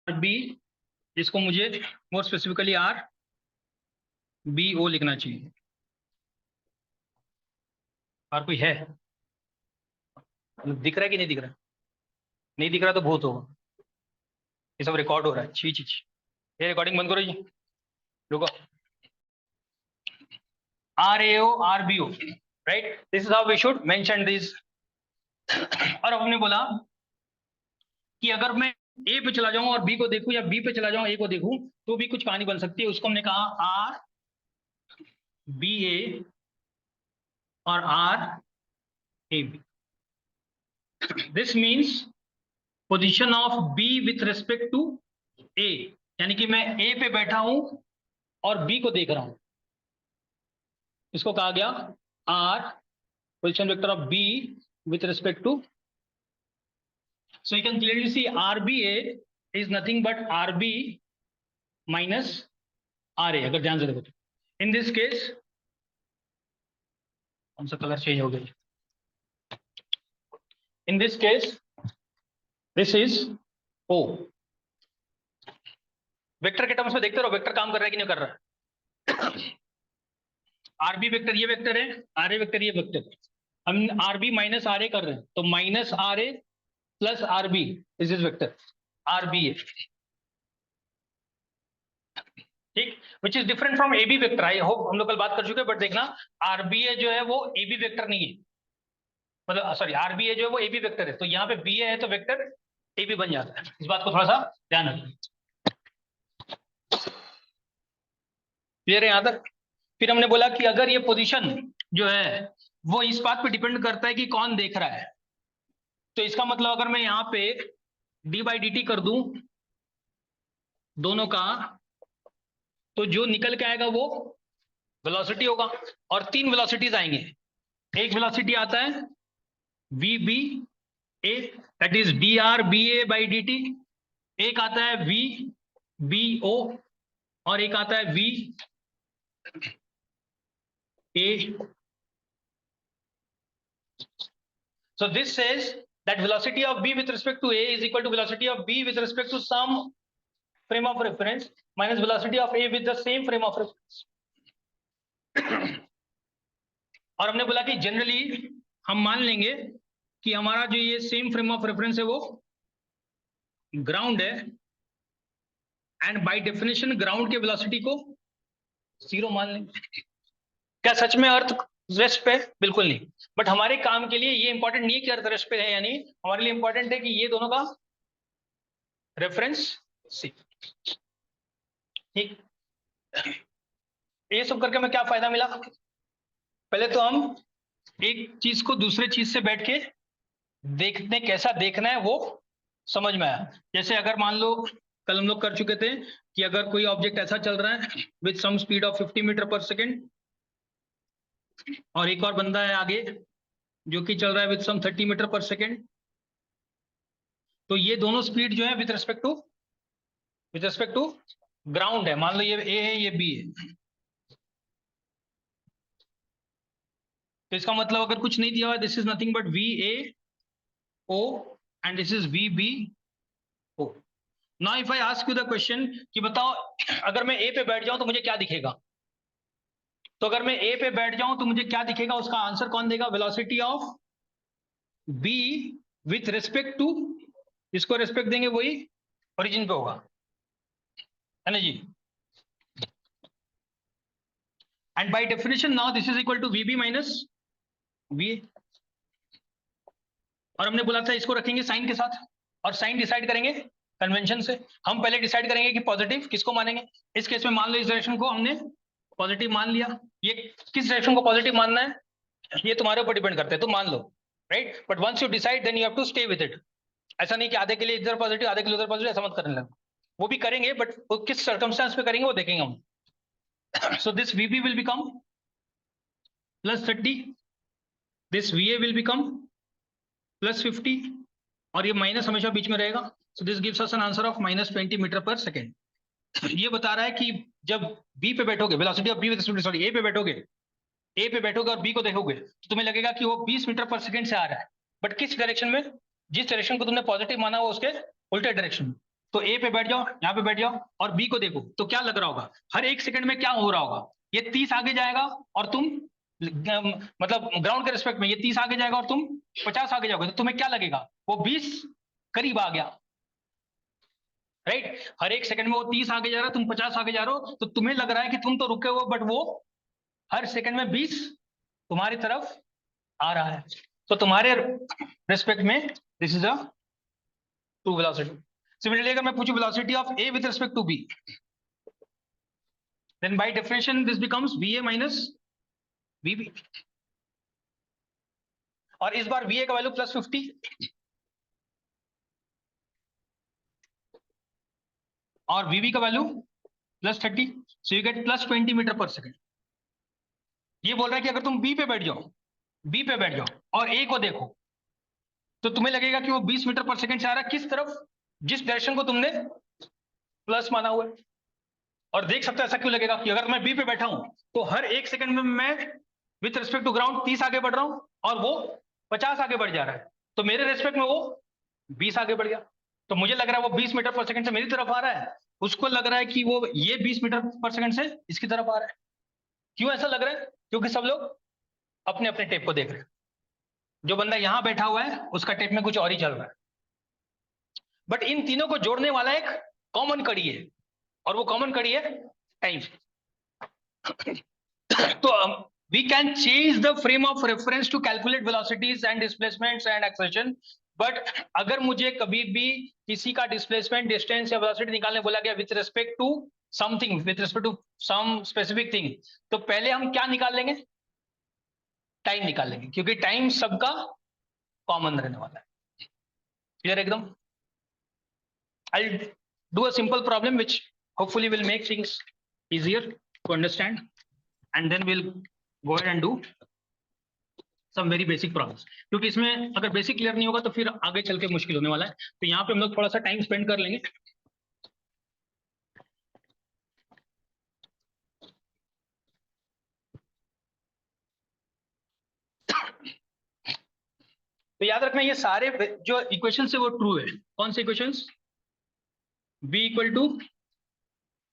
B, इसको मुझे more specifically R B O लिखना चाहिए। और कोई है दिख रहा है कि नहीं दिख रहा है? नहीं दिख रहा तो बहुत होगा। ये सब रिकॉर्ड हो रहा है। छी छी छी, ये रिकॉर्डिंग बंद करो जी, रुको। R A O R B O, right, this is how we should mention this. और हमने बोला कि अगर मैं ए पे चला जाऊं और बी को देखूं, या बी पे चला जाऊं ए को देखूं, तो भी कुछ कहानी बन सकती है। उसको हमने कहा आर बी ए और R A B. This means position of B with respect to A, यानी कि मैं ए पे बैठा हूं और बी को देख रहा हूं। इसको कहा गया R position vector of B with respect to. So you can clearly see RBA is nothing but RB minus RA, अगर ध्यान से देखो तो। In this case, कौन सा कलर चेंज हो गया? In this case, this is O। Vector के टर्म्स में देखते रहो, वेक्टर काम कर रहा है कि नहीं कर रहा है। आरबी वेक्टर ये वेक्टर है, आरए वेक्टर ये वेक्टर है। हम आरबी माइनस आरए कर रहे हैं, तो minus RA plus RB is is vector RBA, ठीक, which is different from AB vector. I hope हम लोग कल बात कर चुके हैं, बट देखना आरबीए जो है वो एबी वेक्टर नहीं है, मतलब सॉरी आरबीए जो है वो एबी वेक्टर है, तो यहाँ पे बी है तो वेक्टर एबी बन जाता है। इस बात को थोड़ा सा ध्यान रखना। क्लियर है यहाँ तक? फिर हमने बोला कि अगर ये पोजीशन जो है वो इस बात पे डिपेंड करता है कि कौन देख रहा है, तो इसका मतलब अगर मैं यहाँ पे डी बाई डी टी कर दूं दोनों का, तो जो निकल के आएगा वो वेलोसिटी होगा। और तीन वेलोसिटीज आएंगे। एक वेलोसिटी आता है V B A, that is D R B A by D T. एक आता है वी बी ओ, और एक आता है V A. So this says that velocity of b with respect to a is equal to velocity of b with respect to some frame of reference minus velocity of a with the same frame of reference। और हमने बोला कि generally हम मान लेंगे कि हमारा जो ये सेम फ्रेम ऑफ रेफरेंस है वो ग्राउंड है, एंड बाय डेफिनेशन ग्राउंड के वेलोसिटी को जीरो मान लेंगे। क्या सच में अर्थ रेस्ट पे? बिल्कुल नहीं। बट हमारे काम के लिए ये इंपॉर्टेंट नहीं है कि अर्थ रेस्ट पे है, यानी हमारे लिए इंपॉर्टेंट है कि ये दोनों का रेफरेंस सी, ठीक। ये सब करके हमें क्या फायदा मिला? पहले तो हम एक चीज को दूसरे चीज से बैठ के देखने, कैसा देखना है वो समझ में आया। जैसे अगर मान लो कल हम लोग कर चुके थे कि अगर कोई ऑब्जेक्ट ऐसा चल रहा है with some speed of 50 metre per second, और एक और बंदा है आगे जो कि चल रहा है with some 30 meter per second, तो ये दोनों स्पीड जो है विद रिस्पेक्ट टू ग्राउंड है। मान लो ये ए है, ये बी है, तो इसका मतलब अगर कुछ नहीं दिया हुआ, this is nothing but V A O and this is V B O. Now if I ask you the question कि बताओ अगर मैं ए पे बैठ जाऊं तो मुझे क्या दिखेगा? तो अगर मैं ए पे बैठ जाऊं तो मुझे क्या दिखेगा, उसका आंसर कौन देगा? Velocity of B with respect to, इसको रिस्पेक्ट देंगे वही ओरिजिन पे होगा, है ना जी। And by definition now this is equal to V B minus V. और हमने बोला था इसको रखेंगे साइन के साथ, और साइन डिसाइड करेंगे कन्वेंशन से। हम पहले डिसाइड करेंगे कि पॉजिटिव किसको मानेंगे। इस केस में मान लो इस डायरेक्शन को हमने पॉजिटिव मान लिया। ये किस डायरेक्शन को पॉजिटिव मानना है ये तुम्हारे ऊपर डिपेंड करता है, तुम मान लो, right. But once you decide then you have to stay with it. ऐसा नहीं कि आधे के लिए इधर पॉजिटिव आधे के लिए उधर पॉजिटिव, ऐसा मत करने लगे। वो भी करेंगे बट वो किस सर्कमस्टेंस पे करेंगे वो देखेंगे हम। So this VB will become +30, this VA will become +50, और ये माइनस हमेशा बीच में रहेगा। So this gives us an answer of -20 metre per second. ये बता रहा है कि जब बी पे बैठोगे, velocity of B with respect, sorry A पे बैठोगे और बी को देखोगे तो तुम्हें लगेगा कि वो 20 मीटर पर सेकेंड से आ रहा है, बट किस डायरेक्शन में? जिस डायरेक्शन को तुमने पॉजिटिव माना वो उसके उल्टे डायरेक्शन में। तो ए पे बैठ जाओ, यहाँ पे बैठ जाओ और बी को देखो तो क्या लग रहा होगा, हर एक सेकंड में क्या हो रहा होगा, ये 30 आगे जाएगा और तुम मतलब ग्राउंड के रिस्पेक्ट में ये 30 आगे जाएगा और तुम 50 आगे जाओगे, तो तुम्हें क्या लगेगा, वो 20 करीब आ गया, राइट। हर एक सेकंड में वो 30 आगे जा रहा है, तुम 50 आगे जा रहे हो, तो तुम्हें लग रहा है कि तुम तो रुके हो, बट वो हर सेकंड में 20 तुम्हारी तरफ आ रहा है। तो तुम्हारे रिस्पेक्ट में this is a true velocity. Similarly अगर मैं पूछूं velocity of A with respect to B, then by definition this becomes va minus vb, और इस बार va का वैल्यू +50 और vb का value +30, so you get +20 metre per second. ये बोल रहा है कि अगर तुम बी पे बैठ जाओ और ए को देखो तो तुम्हें लगेगा कि वो 20 मीटर पर सेकंड से आ रहा है, किस तरफ, जिस डायरेक्शन को तुमने प्लस माना हुआ है। और देख सकते हो ऐसा क्यों लगेगा कि अगर मैं बी पे बैठा हूं तो हर एक सेकंड में मैं विथ रिस्पेक्ट टू ग्राउंड 30 आगे बढ़ रहा हूं और वो 50 आगे बढ़ जा रहा है, तो मेरे रिस्पेक्ट में वो 20 आगे बढ़ गया, तो मुझे लग रहा है वो 20 मीटर पर सेकंड से मेरी तरफ आ रहा है, उसको लग रहा है कि वो ये 20 मीटर पर सेकंड से इसकी तरफ आ रहा है। क्यों ऐसा लग रहा है, क्योंकि सब लोग अपने अपने टेप को देख रहे हैं, जो बंदा यहां बैठा हुआ है उसका टेप में कुछ और ही चल रहा है, बट इन तीनों को जोड़ने वाला एक कॉमन कड़ी है, और वो कॉमन कड़ी है टाइम। तो we can change the frame of reference to calculate velocities and displacements and acceleration, but अगर मुझे कभी भी किसी का डिस्प्लेसमेंट, डिस्टेंस या वेलोसिटी निकालने बोला गया with respect to something, with respect to some specific thing, तो पहले हम क्या निकाल लेंगे, टाइम निकाल लेंगे, क्योंकि टाइम सबका कॉमन रहने वाला है। क्लियर एकदम? I'll do a simple problem which hopefully will make things easier to understand, and then we'll go ahead and do some very basic problems, क्योंकि इसमें अगर बेसिक क्लियर नहीं होगा तो फिर आगे चल के मुश्किल होने वाला है, तो यहाँ पे हम लोग थोड़ा सा टाइम स्पेंड कर लेंगे। तो याद रखना ये सारे जो इक्वेशन है वो ट्रू है। कौन से equations? b equal to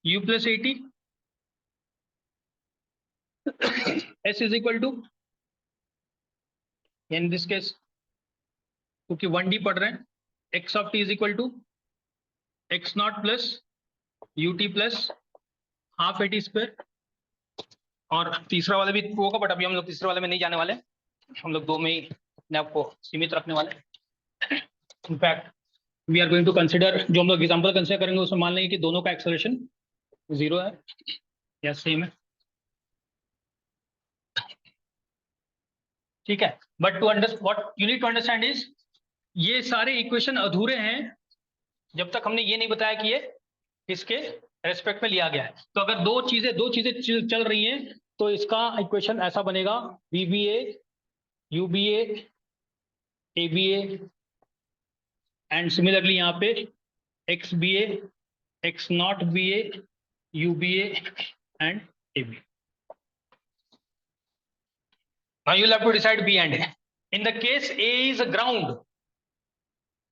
u plus 80, s is equal to, in this case क्योंकि 1d पढ़ रहे हैं, x of t is equal to x not plus ut plus half 80 square, और तीसरा वाला भी ट्रू होगा, बट अभी हम लोग तीसरे वाले में नहीं जाने वाले, हम लोग दो में ही अपने आप को सीमित रखने वाले। In fact we are going to consider, जो हम लोग एग्जांपल कंसिडर करेंगे उसमें मान लेंगे कि दोनों का एक्सेलरेशन 0 है या सेम है, ठीक है। But to understand what you need to understand is, ये सारे इक्वेशन अधूरे हैं जब तक हमने ये नहीं बताया कि ये किसके रेस्पेक्ट में लिया गया है। तो अगर दो चीजें चल रही हैं तो इसका इक्वेशन ऐसा बनेगा, VBA UBA ABA, and similarly यहाँ पे XBA X not BA UBA and AB। Now you'll have to decide B and A. In the case A is a ground,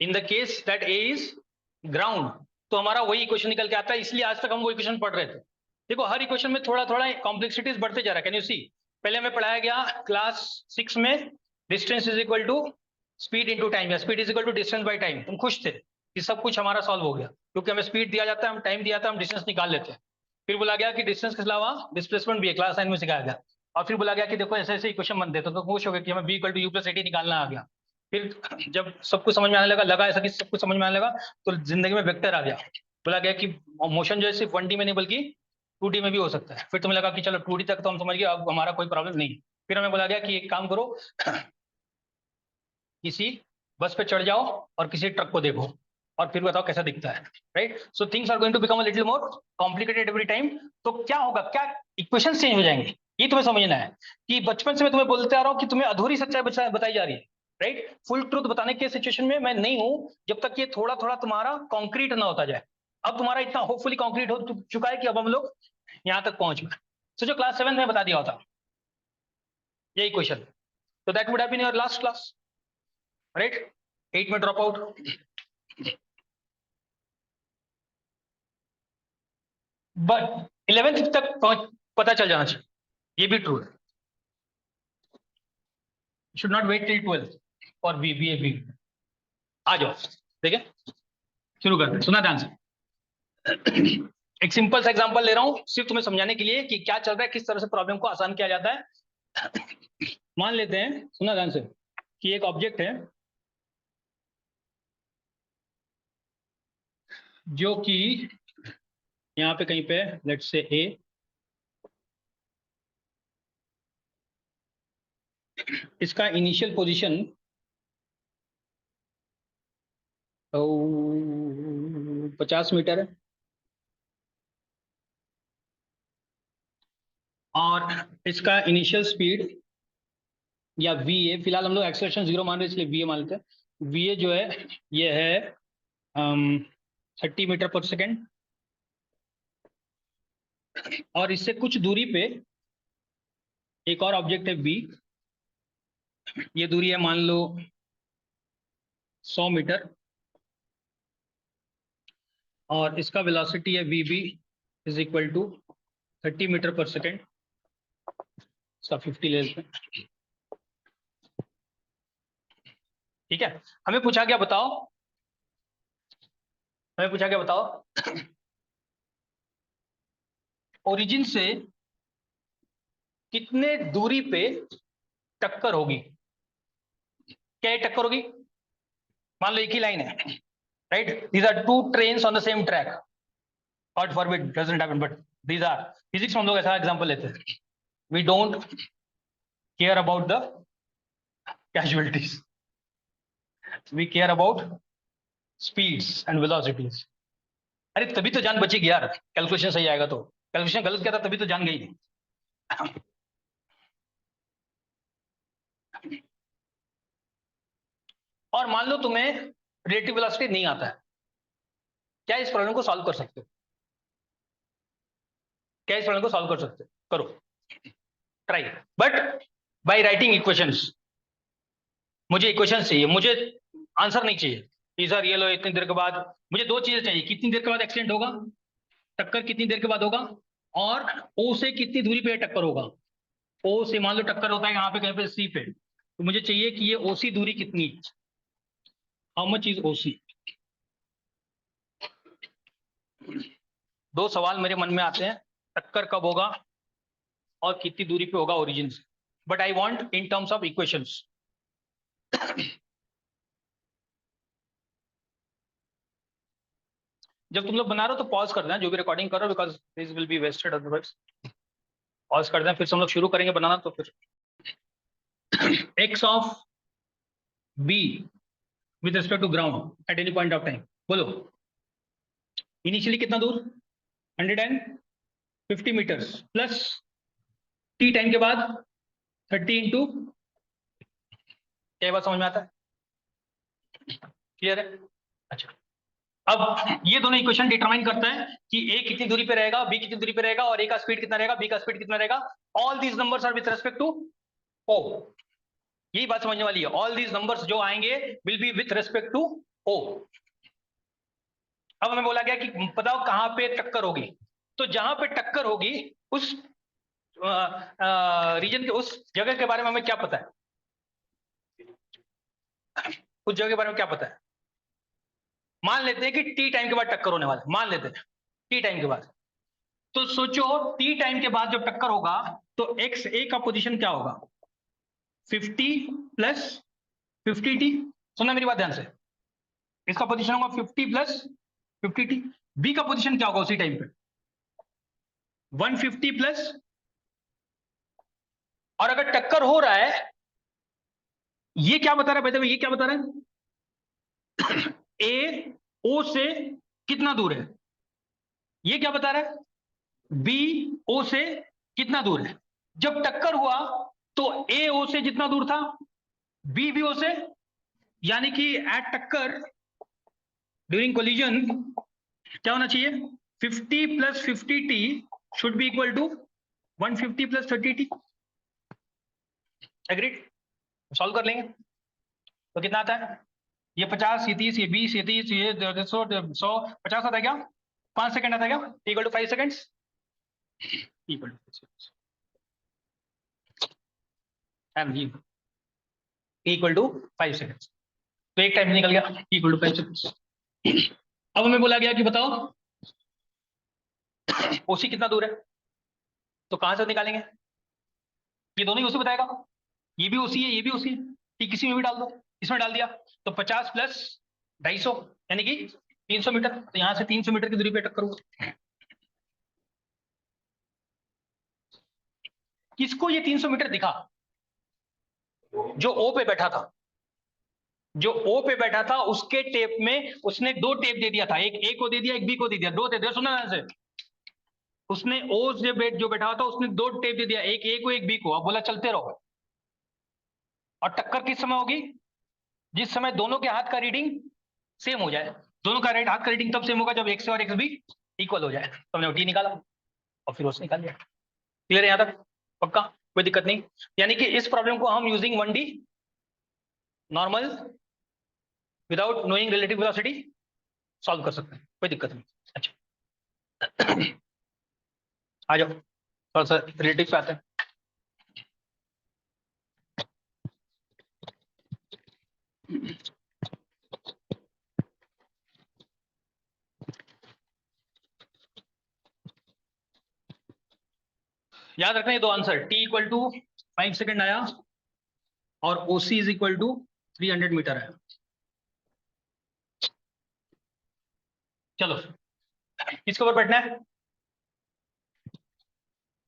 in the case that A is ground, तो हमारा वही equation निकल के आता है, इसलिए आज तक हम वो इक्वेशन पढ़ रहे थे। देखो हर इक्वेशन में थोड़ा थोड़ा कॉम्प्लेक्सिटीज बढ़ते जा रहा है, कैन यू सी? पहले हमें पढ़ाया गया क्लास 6 में distance is equal to speed into time, या speed is equal to distance by time. तुम खुश थे कि सब कुछ हमारा सॉल्व हो गया, क्योंकि हमें स्पीड दिया जाता है, हम टाइम दिया था, हम डिस्टेंस निकाल लेते हैं। फिर बोला गया कि डिस्टेंस के अलावा डिस्प्लेसमेंट भी है, क्लास 9 में सिखाया गया। और फिर बोला गया कि देखो ऐसे ऐसे इक्वेशन बनते हैं, तो खुश हो गए कि हमें b equal to u plus 80 निकालना आ गया। फिर जब सब कुछ समझ में आने लगा ऐसा कि सब कुछ समझ में आने लगा, तो जिंदगी में वेक्टर आ गया। बोला गया कि मोशन जो है सिर्फ 1D में नहीं बल्कि 2D में भी हो सकता है। फिर तुम्हें लगा कि चलो 2D तक तो हम समझ गए, अब हमारा कोई प्रॉब्लम नहीं। फिर हमें बोला गया कि एक काम करो, किसी बस पे चढ़ जाओ और किसी ट्रक को देखो और फिर बताओ कैसा दिखता है, right? So things are going to become a little more complicated every time. तो क्या होगा, क्या इक्वेशन चेंज हो जाएंगे, ये तुम्हें समझना है। कि बचपन से मैं तुम्हें बोलते आ रहा हूँ कि तुम्हें अधूरी सच्चाई बताई जा रही है, राइट? फुल ट्रूथ बताने के सिचुएशन में मैं नहीं हूं जब तक ये थोड़ा थोड़ा तुम्हारा कॉन्क्रीट ना होता जाए। अब तुम्हारा इतना होपफुली कॉन्क्रीट हो चुका है कि अब हम लोग यहाँ तक पहुंच गए। सो जो क्लास 7 में बता दिया होता यही क्वेश्चन, तो that would have been your last class, right? 8 में ड्रॉप आउट। बट 11th तक पता चल जाना चाहिए, ये भी ट्रू है। Should not wait till 12th for B. आ जाओ ठीक है, शुरू करते हैं, सुना ध्यान से। एक सिंपल सा एग्जांपल ले रहा हूं सिर्फ तुम्हें समझाने के लिए कि क्या चल रहा है, किस तरह से प्रॉब्लम को आसान किया जाता है। मान लेते हैं, सुना ध्यान से, कि एक ऑब्जेक्ट है जो कि यहाँ पे कहीं पे लेट्स से ए, इसका इनिशियल पोजीशन तो 50 मीटर है, और इसका इनिशियल स्पीड या वी ए, फिलहाल हम लोग एक्सेलरेशन 0 मान रहे हैं इसलिए वी ए मान लेते हैं। वी ए जो है ये है 30 मीटर पर सेकेंड, और इससे कुछ दूरी पे एक और ऑब्जेक्ट है बी, ये दूरी है मान लो 100 मीटर, और इसका वेलोसिटी है V B is equal to 30 meter per second, इसका 50 ले लेते हैं। ठीक है, हमें पूछा क्या बताओ, हमें पूछा क्या बताओ, ओरिजिन से कितने दूरी पे टक्कर होगी। क्या ये टक्कर होगी, मान लो एक ही लाइन है, right, these are two trains on the same track, god forbid doesn't happen, but these are, physics में हम लोग ऐसा एग्जांपल लेते हैं, we don't care about the casualties, we care about speeds and velocities. अरे तभी तो जान बचेगी यार, कैलकुलेशन सही आएगा तो, कैलकुलेशन गलत किया था तभी तो जान गई नहीं। और मान लो तुम्हें रिलेटिव वेलोसिटी नहीं आता है, क्या इस प्रॉब्लम को सॉल्व कर सकते हो, क्या इस प्रॉब्लम को सॉल्व कर सकते हो, करो try, but by writing equations. मुझे इक्वेशंस चाहिए, मुझे आंसर नहीं चाहिए। सर ये लो इतनी देर के बाद, मुझे दो चीजें चाहिए, कितनी देर के बाद एक्सीडेंट होगा, टक्कर कितनी देर के बाद होगा, और ओ से कितनी दूरी पे टक्कर होगा। ओ से मान लो टक्कर होता है यहाँ पे कहीं पे सी पे, तो मुझे चाहिए कि ये ओसी दूरी कितनी है, हाउ मच इज ओसी। दो सवाल मेरे मन में आते हैं, टक्कर कब होगा और कितनी दूरी पे होगा ओरिजिन से, but I want in terms of equations. जब तुम लोग बना रहे हो तो पॉज कर देना, जो भी रिकॉर्डिंग कर रहे हो, because this will be wasted otherwise. Pause कर देना, फिर से हम लोग शुरू करेंगे बनाना, तो फिर x of b with respect to ground at any point of time, बोलो इनिशियली कितना दूर, 150 मीटर्स प्लस t टाइम के बाद 30 इंटू, क्या बात समझ में आता है, क्लियर है। अच्छा, अब ये दोनों इक्वेशन डिटरमाइन करता है कि a कितनी दूरी पे रहेगा, b कितनी दूरी पे रहेगा, और a का स्पीड कितना रहेगा, b का स्पीड कितना रहेगा। All these numbers are with respect to o, यही बात समझने वाली है, ऑल दीज नंबर्स जो आएंगे will be with respect to o। अब हमें बोला गया कि बताओ कहां पे टक्कर होगी, तो जहां पे टक्कर होगी उस रीजन के, उस जगह के बारे में हमें क्या पता है, उस जगह के बारे में क्या पता है। मान लेते हैं कि टी टाइम के बाद टक्कर होने वाला है, मान लेते हैं टी टाइम के बाद, तो सोचो टी टाइम के बाद जब टक्कर होगा तो एक्स ए का पोजीशन क्या होगा, 50 प्लस 50t, सुनना मेरी बात ध्यान से, इसका पोजीशन होगा 50 प्लस 50t, बी का पोजीशन क्या होगा उसी टाइम पे 150 प्लस, और अगर टक्कर हो रहा है, ये क्या बता रहा है भाई, ये क्या बता रहा है, ए ओ से कितना दूर है, ये क्या बता रहा है, बी ओ से कितना दूर है। जब टक्कर हुआ तो ए ओ से जितना दूर था बी भी ओ से, यानी कि एट टक्कर ड्यूरिंग कोलिजन क्या होना चाहिए, 50 plus 50t should be equal to 150 plus 30t। Agreed, solve कर लेंगे तो कितना आता है, ये 50, ये 30, ये 20, ये 30, ये 100, 100, 50 आता है क्या, 5 सेकंड आता है क्या? Equal to 5 seconds, equal to equal to 5 seconds. तो एक टाइम निकल गया इक्वल टू 5 सेकंड्स। अब हमें बोला गया कि बताओ ओसी कितना दूर है, तो कहां से निकालेंगे? ये दोनों ही उसी बताएगा, ये भी उसी है ये भी उसी है, ये किसी में भी डाल दो, इसमें डाल दिया तो 50 प्लस 250 यानी कि 300 मीटर। तो यहां से 300 मीटर की दूरी पे टक्कर हुआ। किसको ये 300 मीटर दिखा? जो ओ पे बैठा था, जो ओ पे बैठा था उसके टेप में उसने 2 टेप दे दिया था, एक ए को दे दिया एक बी को दे दिया, 2 दे दिया। सुना ध्यान से, उसने ओ से जो बैठा हुआ था उसने 2 टेप दे दिया, एक ए को एक बी को। अब बोला चलते रहो। और टक्कर किस समय होगी? जिस समय दोनों के हाथ का रीडिंग सेम हो जाए। दोनों का हाथ का रीडिंग तब सेम होगा जब एक्स और एक्स भी इक्वल हो जाए। तो हमने टी निकाला और फिर उसने निकाल लिया। क्लियर है यहां तक? पक्का, कोई दिक्कत नहीं। यानी कि इस प्रॉब्लम को हम using 1D normal without knowing relative velocity solve कर सकते हैं, कोई दिक्कत नहीं। अच्छा आ जाओ थोड़ा सा रिलेटिव पे आते हैं। याद रखना ये 2 answer, T equal to 5 second आया और OC is equal to 300 meter आया। चलो किसके ऊपर बैठना है?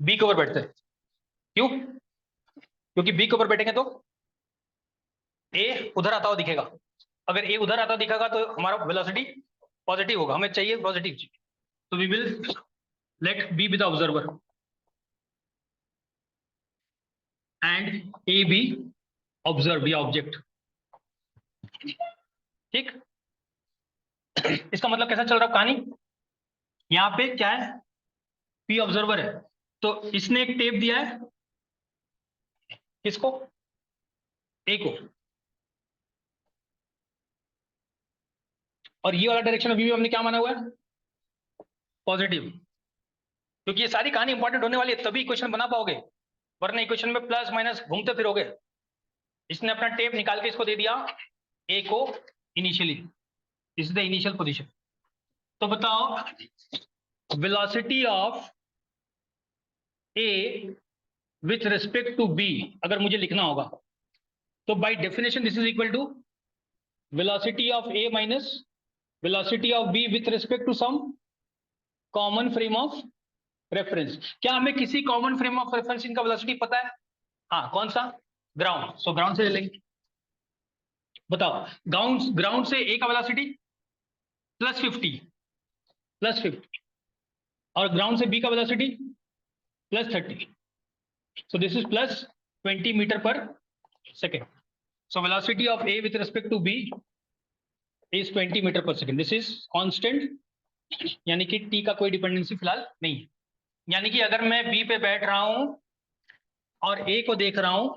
बी के ऊपर बैठते हैं। क्यों? क्योंकि बी के ऊपर बैठेंगे तो ए उधर आता हुआ दिखेगा। अगर ए उधर आता दिखेगा तो हमारा वेलोसिटी पॉजिटिव होगा, हमें चाहिए पॉजिटिव। तो we will let B be the observer and A B observe या ऑब्जेक्ट। ठीक, इसका मतलब कैसा चल रहा है कहानी? यहां पे क्या है? पी ऑब्जर्वर है, तो इसने एक टेप दिया है किसको? ए को। और ये वाला डायरेक्शन अभी भी हमने क्या माना हुआ है? पॉजिटिव। क्योंकि ये सारी कहानी इंपॉर्टेंट होने वाली है तभी इक्वेशन बना पाओगे, वरना इक्वेशन में प्लस माइनस घूमते फिरोगे। इसने अपना टेप निकाल के इसको दे दिया ए को initially, this is the initial position. तो बताओ velocity of A with respect to B अगर मुझे लिखना होगा तो by definition this is equal to velocity of A minus velocity of B with respect to some common frame of reference. क्या हमें किसी कॉमन फ्रेम ऑफ रेफरेंस इनका velocity पता है? हाँ, कौन सा? ग्राउंड। सो ग्राउंड से ले लेंगे। बताओ ग्राउंड से ए का वेलोसिटी +50 और ग्राउंड से बी का velocity +30। so this is +20 metre per second. so velocity of a with respect to b is 20 metre per second. This is constant, यानी कि t का कोई डिपेंडेंसी फिलहाल नहीं है। यानी कि अगर मैं b पे बैठ रहा हूं और a को देख रहा हूं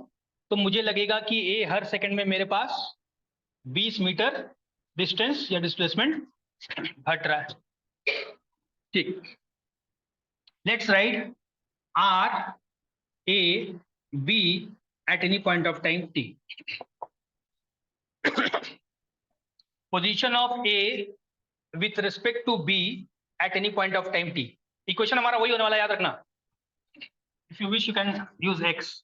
तो मुझे लगेगा कि a हर सेकंड में मेरे पास 20 मीटर डिस्टेंस या डिस्प्लेसमेंट हट रहा है। ठीक, let's write r a b at any point of time t. Position of a with respect to b at any point of time t. Equation हमारा वही होने वाला, याद रखना। If you wish you can use x.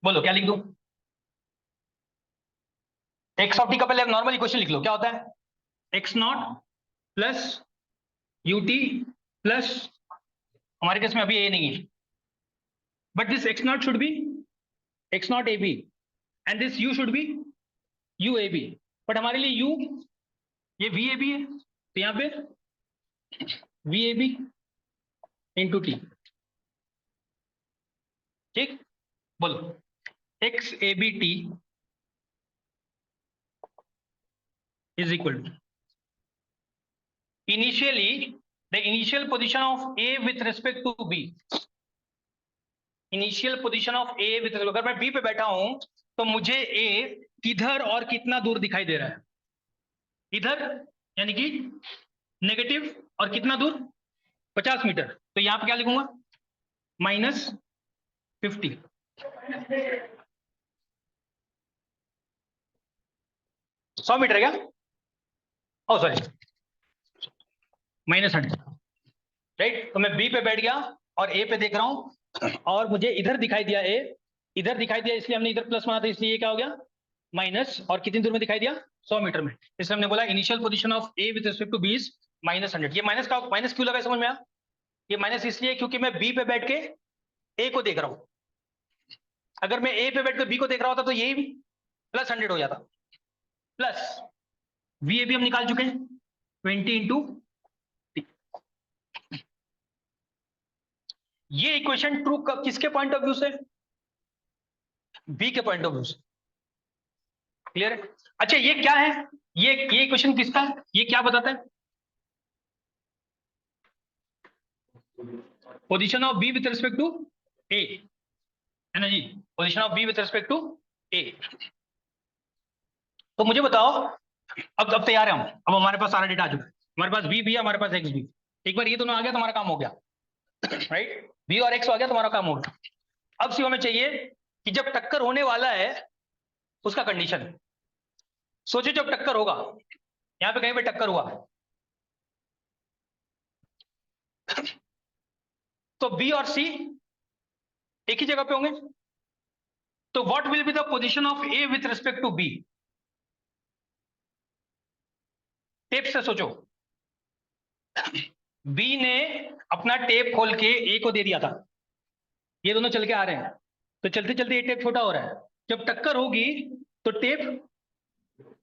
बोलो क्या लिख दूं? x ऑफ t का पहले नॉर्मल इक्वेशन लिख लो, क्या होता है? x not plus ut plus, हमारे केस में अभी a नहीं है, but this x not should be x not ab and this u should be uab। But हमारे लिए u ये vab है, तो यहां पे vab इंटू टी। ठीक, बोलो x ab t is equal to initially the initial position of a with respect to b। Initial position of A with, अगर मैं बी पे बैठा हूं तो मुझे ए किधर और कितना दूर दिखाई दे रहा है? इधर यानी कि नेगेटिव, और कितना दूर 50 मीटर, तो यहां पे क्या लिखूंगा -50। -100 मीटर क्या, ओ सॉरी -100, राइट। तो मैं बी पे बैठ गया और ए पे देख रहा हूं, और मुझे इधर दिखाई दिया ए, इधर दिखाई दिया, इसलिए हमने इधर प्लस माना था, इसलिए ये क्या हो गया माइनस, और कितनी दूर में दिखाई दिया 100 मीटर में, इसलिए हमने बोला initial position of A with respect to B is -100। ये माइनस का माइनस क्यों लगा समझ में आया, ये माइनस इसलिए क्योंकि मैं बी पे बैठ के ए को देख रहा हूं, अगर मैं ए पे बैठ के बी को देख रहा होता तो यही +100 हो जाता, प्लस वी ए भी हम निकाल चुके हैं 20 × ये इक्वेशन ट्रू किसके पॉइंट ऑफ व्यू से, बी के पॉइंट ऑफ व्यू से, क्लियर है। अच्छा ये क्या है, ये इक्वेशन किसका है, ये क्या बताता है, position of B with respect to A, है ना जी, position of B with respect to A. तो मुझे बताओ, अब तैयार है हम, अब हमारे पास सारा डेटा आ चुका है, हमारे पास बी भी है, हमारे पास एक्स भी, एक बार ये दोनों आ गया तो हमारा काम हो गया, राइट, बी और एक्स आ गया तो हमारा काम हो गया। अब सिर्फ हमें चाहिए कि जब टक्कर होने वाला है उसका कंडीशन, सोचो जब टक्कर होगा, यहां पे कहीं पे टक्कर हुआ तो बी और सी एक ही जगह पे होंगे, तो what will be the position of A with respect to B, टेप से सोचो, बी ने अपना टेप खोल के ए को दे दिया था, ये दोनों चल के आ रहे हैं, तो चलते चलते ये टेप छोटा हो रहा है, जब टक्कर होगी तो टेप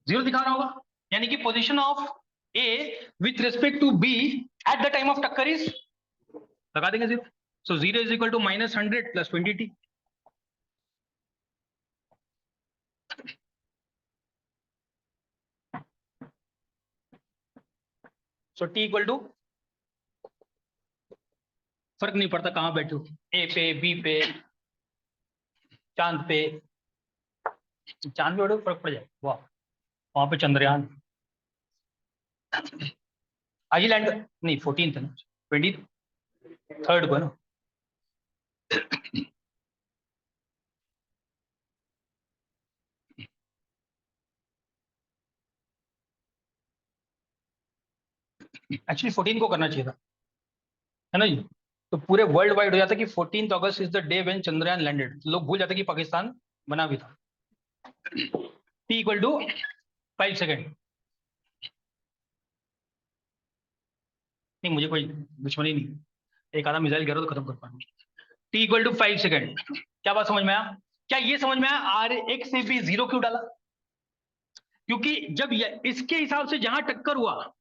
0 दिखा रहा होगा, यानी कि position of A with respect to B at the time of टक्कर इज, लगा देंगे 0, so 0 is equal to -100 + 20t। So t equal to, फर्क नहीं पड़ता कहां बैठे हो, ए पे बी पे चांद पे, चांद पे बैठो फर्क पड़ जाए, वाह वहां पे चंद्रयान आज ही लैंड नहीं 14th है ना, 23rd को है ना। एक्चुअली 14 को करना चाहिए था, है ना जी, तो पूरे वर्ल्ड वाइड हो जाता कि 14th August is the day when Chandrayaan landed, लोग भूल जाते कि पाकिस्तान बना भी था। टी इक्वल टू 5 सेकेंड, नहीं मुझे कोई दुश्मनी नहीं, एक आधा मिसाइल गिरा तो खत्म कर पाऊंगा। टी इक्वल टू 5 सेकेंड, क्या बात समझ में आया, क्या ये समझ में आया आर एक्स से भी 0 क्यों डाला, क्योंकि जब इसके हिसाब से जहां टक्कर हुआ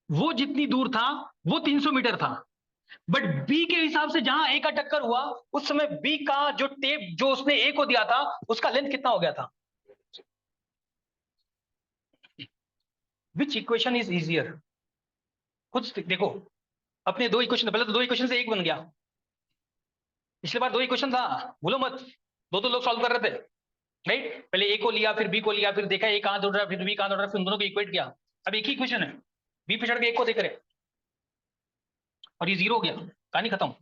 वो जितनी दूर था वो 300 मीटर था, बट बी के हिसाब से जहां ए का टक्कर हुआ उस समय बी का जो टेप जो उसने ए को दिया था उसका लेंथ कितना हो गया था, विच इक्वेशन इज इजियर, खुद देखो, अपने दो इक्वेशन, पहले तो दो इक्वेशन से एक बन गया, पिछली बार दो इक्वेशन था भूलो मत, दो लोग सॉल्व कर रहे थे, राइट, पहले ए को लिया फिर बी को लिया, फिर देखा ए कहां दौड़ रहा है फिर बी कहां दौड़ रहा है, फिर उन दोनों को इक्वेट किया, अब एक ही इक्वेशन है, बी पे चढ़ के एक को देख रहे और ये 0 हो गया, कहानी खत्म,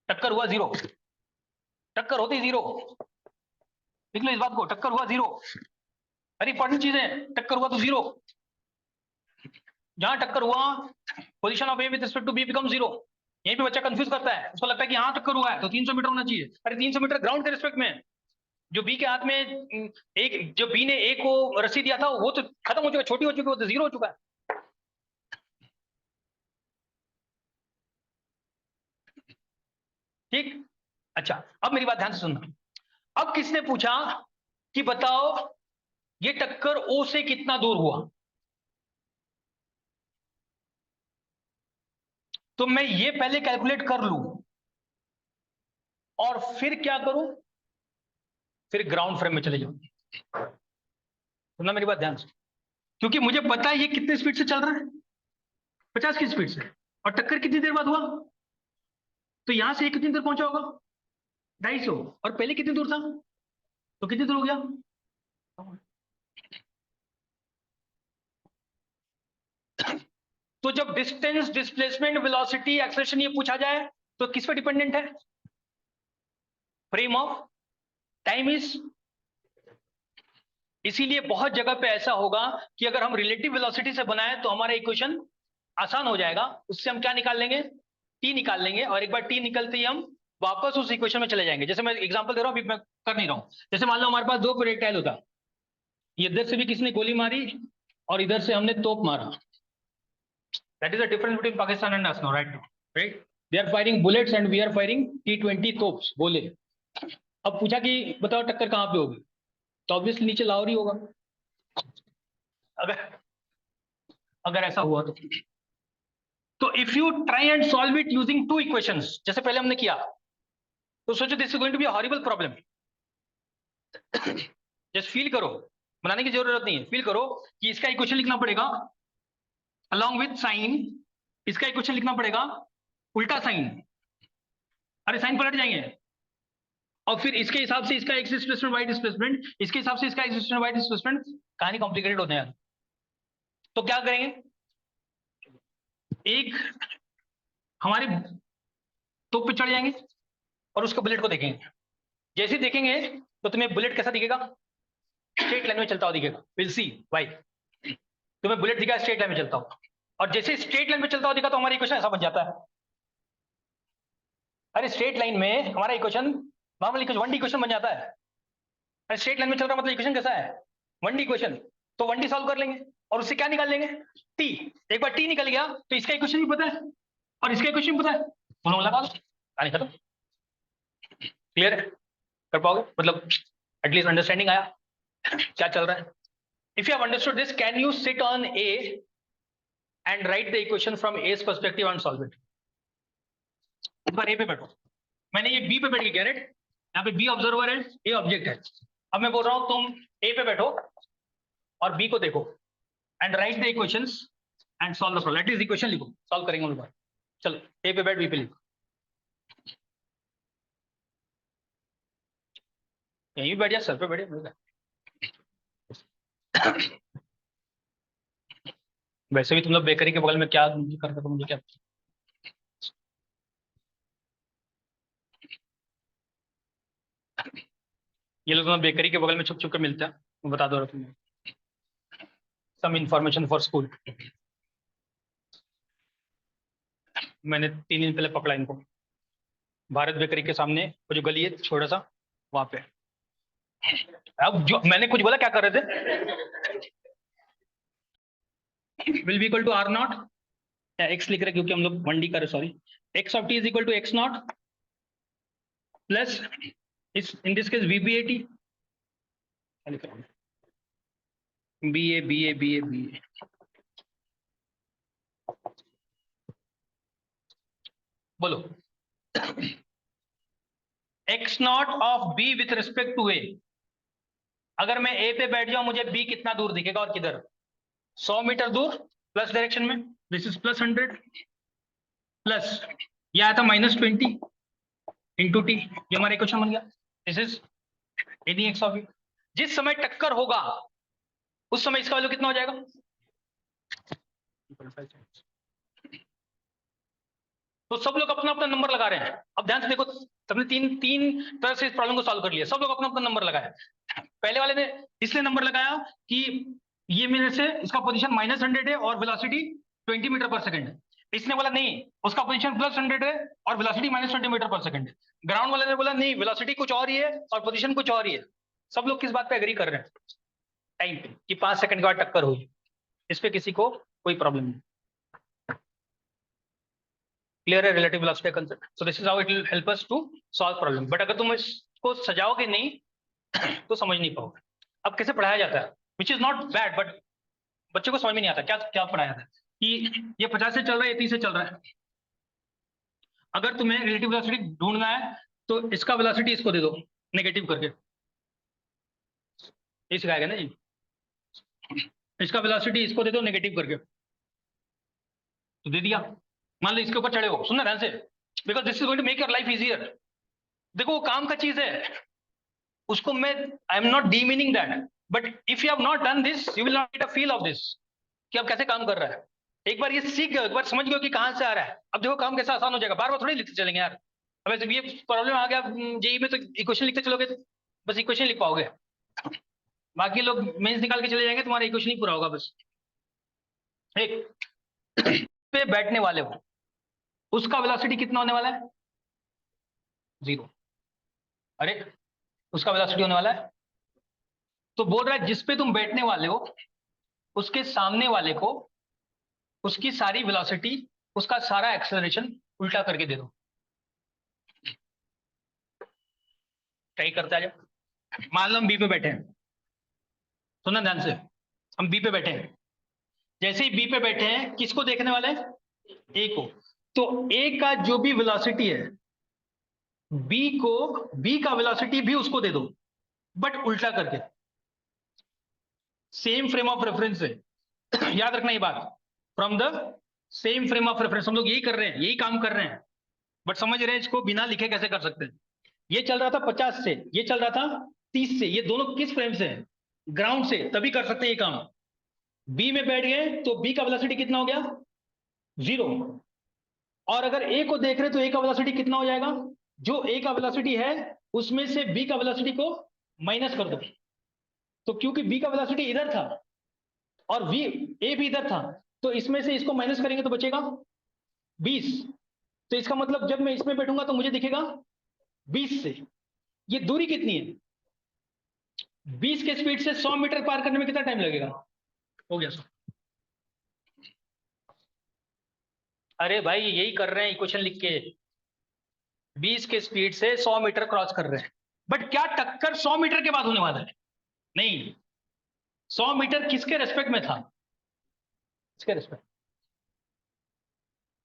टक्कर हुआ 0, टक्कर होती 0, देख लो इस बात को, टक्कर हुआ 0, अरे इंपॉर्टेंट चीज है, टक्कर हुआ तो 0, जहां टक्कर हुआ position of A with respect to B become 0, यहीं पे बच्चा कंफ्यूज करता है, उसको लगता है कि हाँ टक्कर हुआ है तो 300 मीटर होना चाहिए, अरे 300 मीटर ग्राउंड के रिस्पेक्ट में, जो बी के हाथ में एक, जो बी ने ए को रस्सी दिया था वो तो खत्म हो चुका, छोटी हो चुकी, वो तो 0 हो चुका है, ठीक। अच्छा अब मेरी बात ध्यान से सुनना, अब किसने पूछा कि बताओ ये टक्कर ओ से कितना दूर हुआ, तो मैं ये पहले कैलकुलेट कर लूं और फिर क्या करूं, फिर ग्राउंड फ्रेम में चले जाऊं, सुनना मेरी बात ध्यान से, क्योंकि मुझे पता है ये कितने स्पीड से चल रहा है, 50 की स्पीड से, और टक्कर कितनी देर बाद हुआ, तो यहां से कितनी देर पहुंचा होगा 250, और पहले कितनी दूर था, तो कितनी दूर हो गया, तो जब डिस्टेंस, डिस्प्लेसमेंट, वेलोसिटी, एक्सेलरेशन ये पूछा जाए तो किस पे डिपेंडेंट है? Frame of time is. इसीलिए बहुत जगह पे ऐसा होगा कि अगर हम रिलेटिव वेलोसिटी से बनाए तो हमारा इक्वेशन आसान हो जाएगा। उससे हम क्या निकाल लेंगे? टी निकाल लेंगे, और एक बार टी निकलते ही हम वापस उस इक्वेशन में चले जाएंगे। जैसे मैं एग्जांपल दे रहा हूं, अभी मैं कर नहीं रहा हूं। जैसे मान लो हमारे पास दो प्रोजेक्टाइल होता, इधर से भी किसी ने गोली मारी और इधर से हमने तोप मारा। That is the difference between Pakistan and us now, right? They are firing bullets and we are firing T-20 तोप्स, गोले। अब पूछा कि बताओ टक्कर कहां पे होगी, तो ऑब्वियसली नीचे लाहौर ही होगा। अगर अगर ऐसा हुआ तो if you try and solve it using two equations, जैसे पहले हमने किया, तो सोचो this is going to be a horrible problem. Just feel करो, बनाने की जरूरत नहीं है, फील करो कि इसका इक्वेशन लिखना पड़ेगा अलॉन्ग विथ साइन, इसका इक्वेशन लिखना पड़ेगा उल्टा साइन। अरे साइन पलट जाएंगे, और फिर इसके हिसाब से इसका एक्स डिस्प्लेसमेंट, वाई डिस्प्लेसमेंट, इसके हिसाब से इसका एक्स डिस्प्लेसमेंट, वाई डिस्प्लेसमेंट। कहानी कॉम्प्लिकेटेड होने यार। तो क्या करेंगे, एक हमारे तोप पे चढ़ जाएंगे और उसके बुलेट को देखेंगे। जैसे ही देखेंगे तो तुम्हें बुलेट कैसा दिखेगा? स्ट्रेट लाइन में चलता हुआ दिखेगा। Will see why. तुम्हें बुलेट दिखा स्ट्रेट लाइन में चलता हुआ, और जैसे स्ट्रेट लाइन में चलता हुआ दिखा तो हमारा इक्वेशन ऐसा बन जाता है। अरे स्ट्रेट लाइन में हमारा equation normal equation 1D equation बन जाता है। अरे स्ट्रेट लाइन में चल रहा मतलब इक्वेशन कैसा है? 1D equation. तो 1D सॉल्व कर लेंगे और उससे क्या निकाल लेंगे? टी। एक बार टी निकल गया तो इसका इक्वेशन भी पता है और इसका इक्वेशन भी पता है, दोनों लगा दो, कहानी खत्म। क्लियर है? कर पाओगे? मतलब एटलीस्ट अंडरस्टैंडिंग आया क्या चल रहा है? If you have understood this, can you sit on A and write the equation from A's perspective and solve it? एक बार ए पे बैठो, मैंने ये बी पे बैठ के किया, राइट? यहाँ पे बी ऑब्जर्वर है, ए ऑब्जेक्ट है। अब मैं बोल रहा हूं तुम ए पे बैठो और बी को देखो and write the equations and solve the problem. At least equation लिखो, सॉल्व करेंगे उन बार। चलो ए पे बैठ, बी पे लिखो। यहीं भी बैठ जा, सर पे बैठे मिल गया। वैसे भी तुम लोग बेकरी के बगल में क्या कर रहे हो, मुझे क्या? ये लोग बेकरी के बगल में छुप छुप के मिलते हैं, मैं बता दो रहा तुम्हें सम इंफॉर्मेशन फॉर स्कूल। मैंने 3 दिन पहले पकड़ा इनको, भारत बेकरी के सामने वो जो गली है छोटा सा, वहां पे। अब जो मैंने कुछ बोला, क्या कर रहे थे? Will be equal to R naught, X लिख रहे क्योंकि हम लोग 1D कर रहे, सॉरी। X of T is equal to X naught plus इस in this case VBAT, BA बोलो। X naught of B with respect to A. अगर मैं ए पे बैठ जाऊं, मुझे बी कितना दूर दिखेगा और किधर? 100 मीटर दूर प्लस डायरेक्शन में, दिस इज +100 प्लस ये आया था -20 इंटू टी, ये हमारा इक्वेशन बन गया। This is any X of B. जिस समय टक्कर होगा उस समय इसका वैल्यू कितना हो जाएगा? तो सब लोग अपना अपना नंबर लगा रहे हैं। अब ध्यान से देखो, सबने तीन तीन तरह से इस प्रॉब्लम को सॉल्व कर लिया। सब लोग अपना अपना नंबर लगाया। पहले वाले ने इसलिए नंबर लगाया कि ये मेरे से इसका पोजीशन -100 है और वेलोसिटी 20 मीटर पर सेकंड है। इसने बोला नहीं, उसका पोजीशन +100 है और वेलोसिटी -20 मीटर पर सेकंड है। ग्राउंड वाले ने बोला नहीं, वेलोसिटी कुछ और ही है और पोजीशन कुछ और ही है। सब लोग किस बात पे एग्री कर रहे हैं? टाइम पे, कि 5 सेकंड के बाद टक्कर हुई। इस पे किसी को कोई प्रॉब्लम नहीं। क्लियर है relative velocity concept? So this is how it will help us to solve problem. But अगर तुम इसको सजाओगे नहीं तो समझ नहीं पाओगे। अब कैसे पढ़ाया जाता है, which is not bad, but बच्चे को समझ में नहीं आता क्या क्या पढ़ाया जाता है। कि ये 50 से चल रहा है, ये 30 से चल रहा है। अगर तुम्हें रिलेटिव वेलोसिटी ढूंढना है तो इसका वेलोसिटी इसको दे दो नेगेटिव करके, ये सिखाएगा ना जी। इसका वेलोसिटी इसको दे दो नेगेटिव करके, तो दे दिया। मान लो इसके ऊपर चढ़े हो, सुनना ध्यान से, because this is going to make your life easier. देखो वो काम का चीज है, उसको मैं I am not demeaning that, but if you have not done this you will not get a feel of this कि अब कैसे काम कर रहा है। एक बार ये सीख गए, एक बार समझ गए कि कहाँ से आ रहा है, अब देखो काम कैसा आसान हो जाएगा, बार बार थोड़ी लिखते चलेंगे यार। अब जब ये प्रॉब्लम आ गया जेई में, तो इक्वेशन लिखते चलोगे तो बस इक्वेशन लिख पाओगे, बाकी लोग मेंस निकाल के चले जाएंगे, तुम्हारा इक्वेशन ही पूरा होगा बस। एक पे बैठने वाले हो, उसका वेलोसिटी कितना होने वाला है? 0। अरे उसका वेलोसिटी होने वाला है, तो बोल रहा है जिस पे तुम बैठने वाले हो उसके सामने वाले को उसकी सारी वेलोसिटी, उसका सारा एक्सेलरेशन उल्टा करके दे दो। ट्राई करते आ जाओ। मान लो हम बी पे बैठे हैं, सुनना ध्यान से, हम बी पे बैठे हैं, जैसे ही बी पे बैठे हैं किसको देखने वाले हैं? ए को। तो ए का जो भी वेलोसिटी है, बी का वेलोसिटी भी उसको दे दो, बट उल्टा करके, सेम फ्रेम ऑफ रेफरेंस है। याद रखना ये बात, from the same frame of reference. हम लोग यही कर रहे हैं, यही काम कर रहे हैं, बट समझ रहे हैं इसको बिना लिखे कैसे कर सकते हैं। ये चल रहा था 50 से, ये चल रहा था 30 से, ये दोनों किस फ्रेम से है? ग्राउंड से, तभी कर सकते हैं ये काम। बी में बैठ गए तो बी का वेलोसिटी कितना हो गया? 0। और अगर ए को देख रहे तो ए का वेलोसिटी कितना हो जाएगा? जो ए का वेलोसिटी है उसमें से बी का वेलोसिटी को माइनस कर दो। तो क्योंकि बी का वेलोसिटी इधर था और वी ए भी इधर था, तो इसमें से इसको माइनस करेंगे तो बचेगा 20। तो इसका मतलब जब मैं इसमें बैठूंगा तो मुझे दिखेगा 20 से। ये दूरी कितनी है? 20 के स्पीड से 100 मीटर पार करने में कितना टाइम लगेगा? हो गया सर। अरे भाई यही कर रहे हैं इक्वेशन लिख के, 20 के स्पीड से 100 मीटर क्रॉस कर रहे हैं, बट क्या टक्कर 100 मीटर के बाद होने वाला है? नहीं, 100 मीटर किसके रेस्पेक्ट में था? इसके रेस्पेक्ट,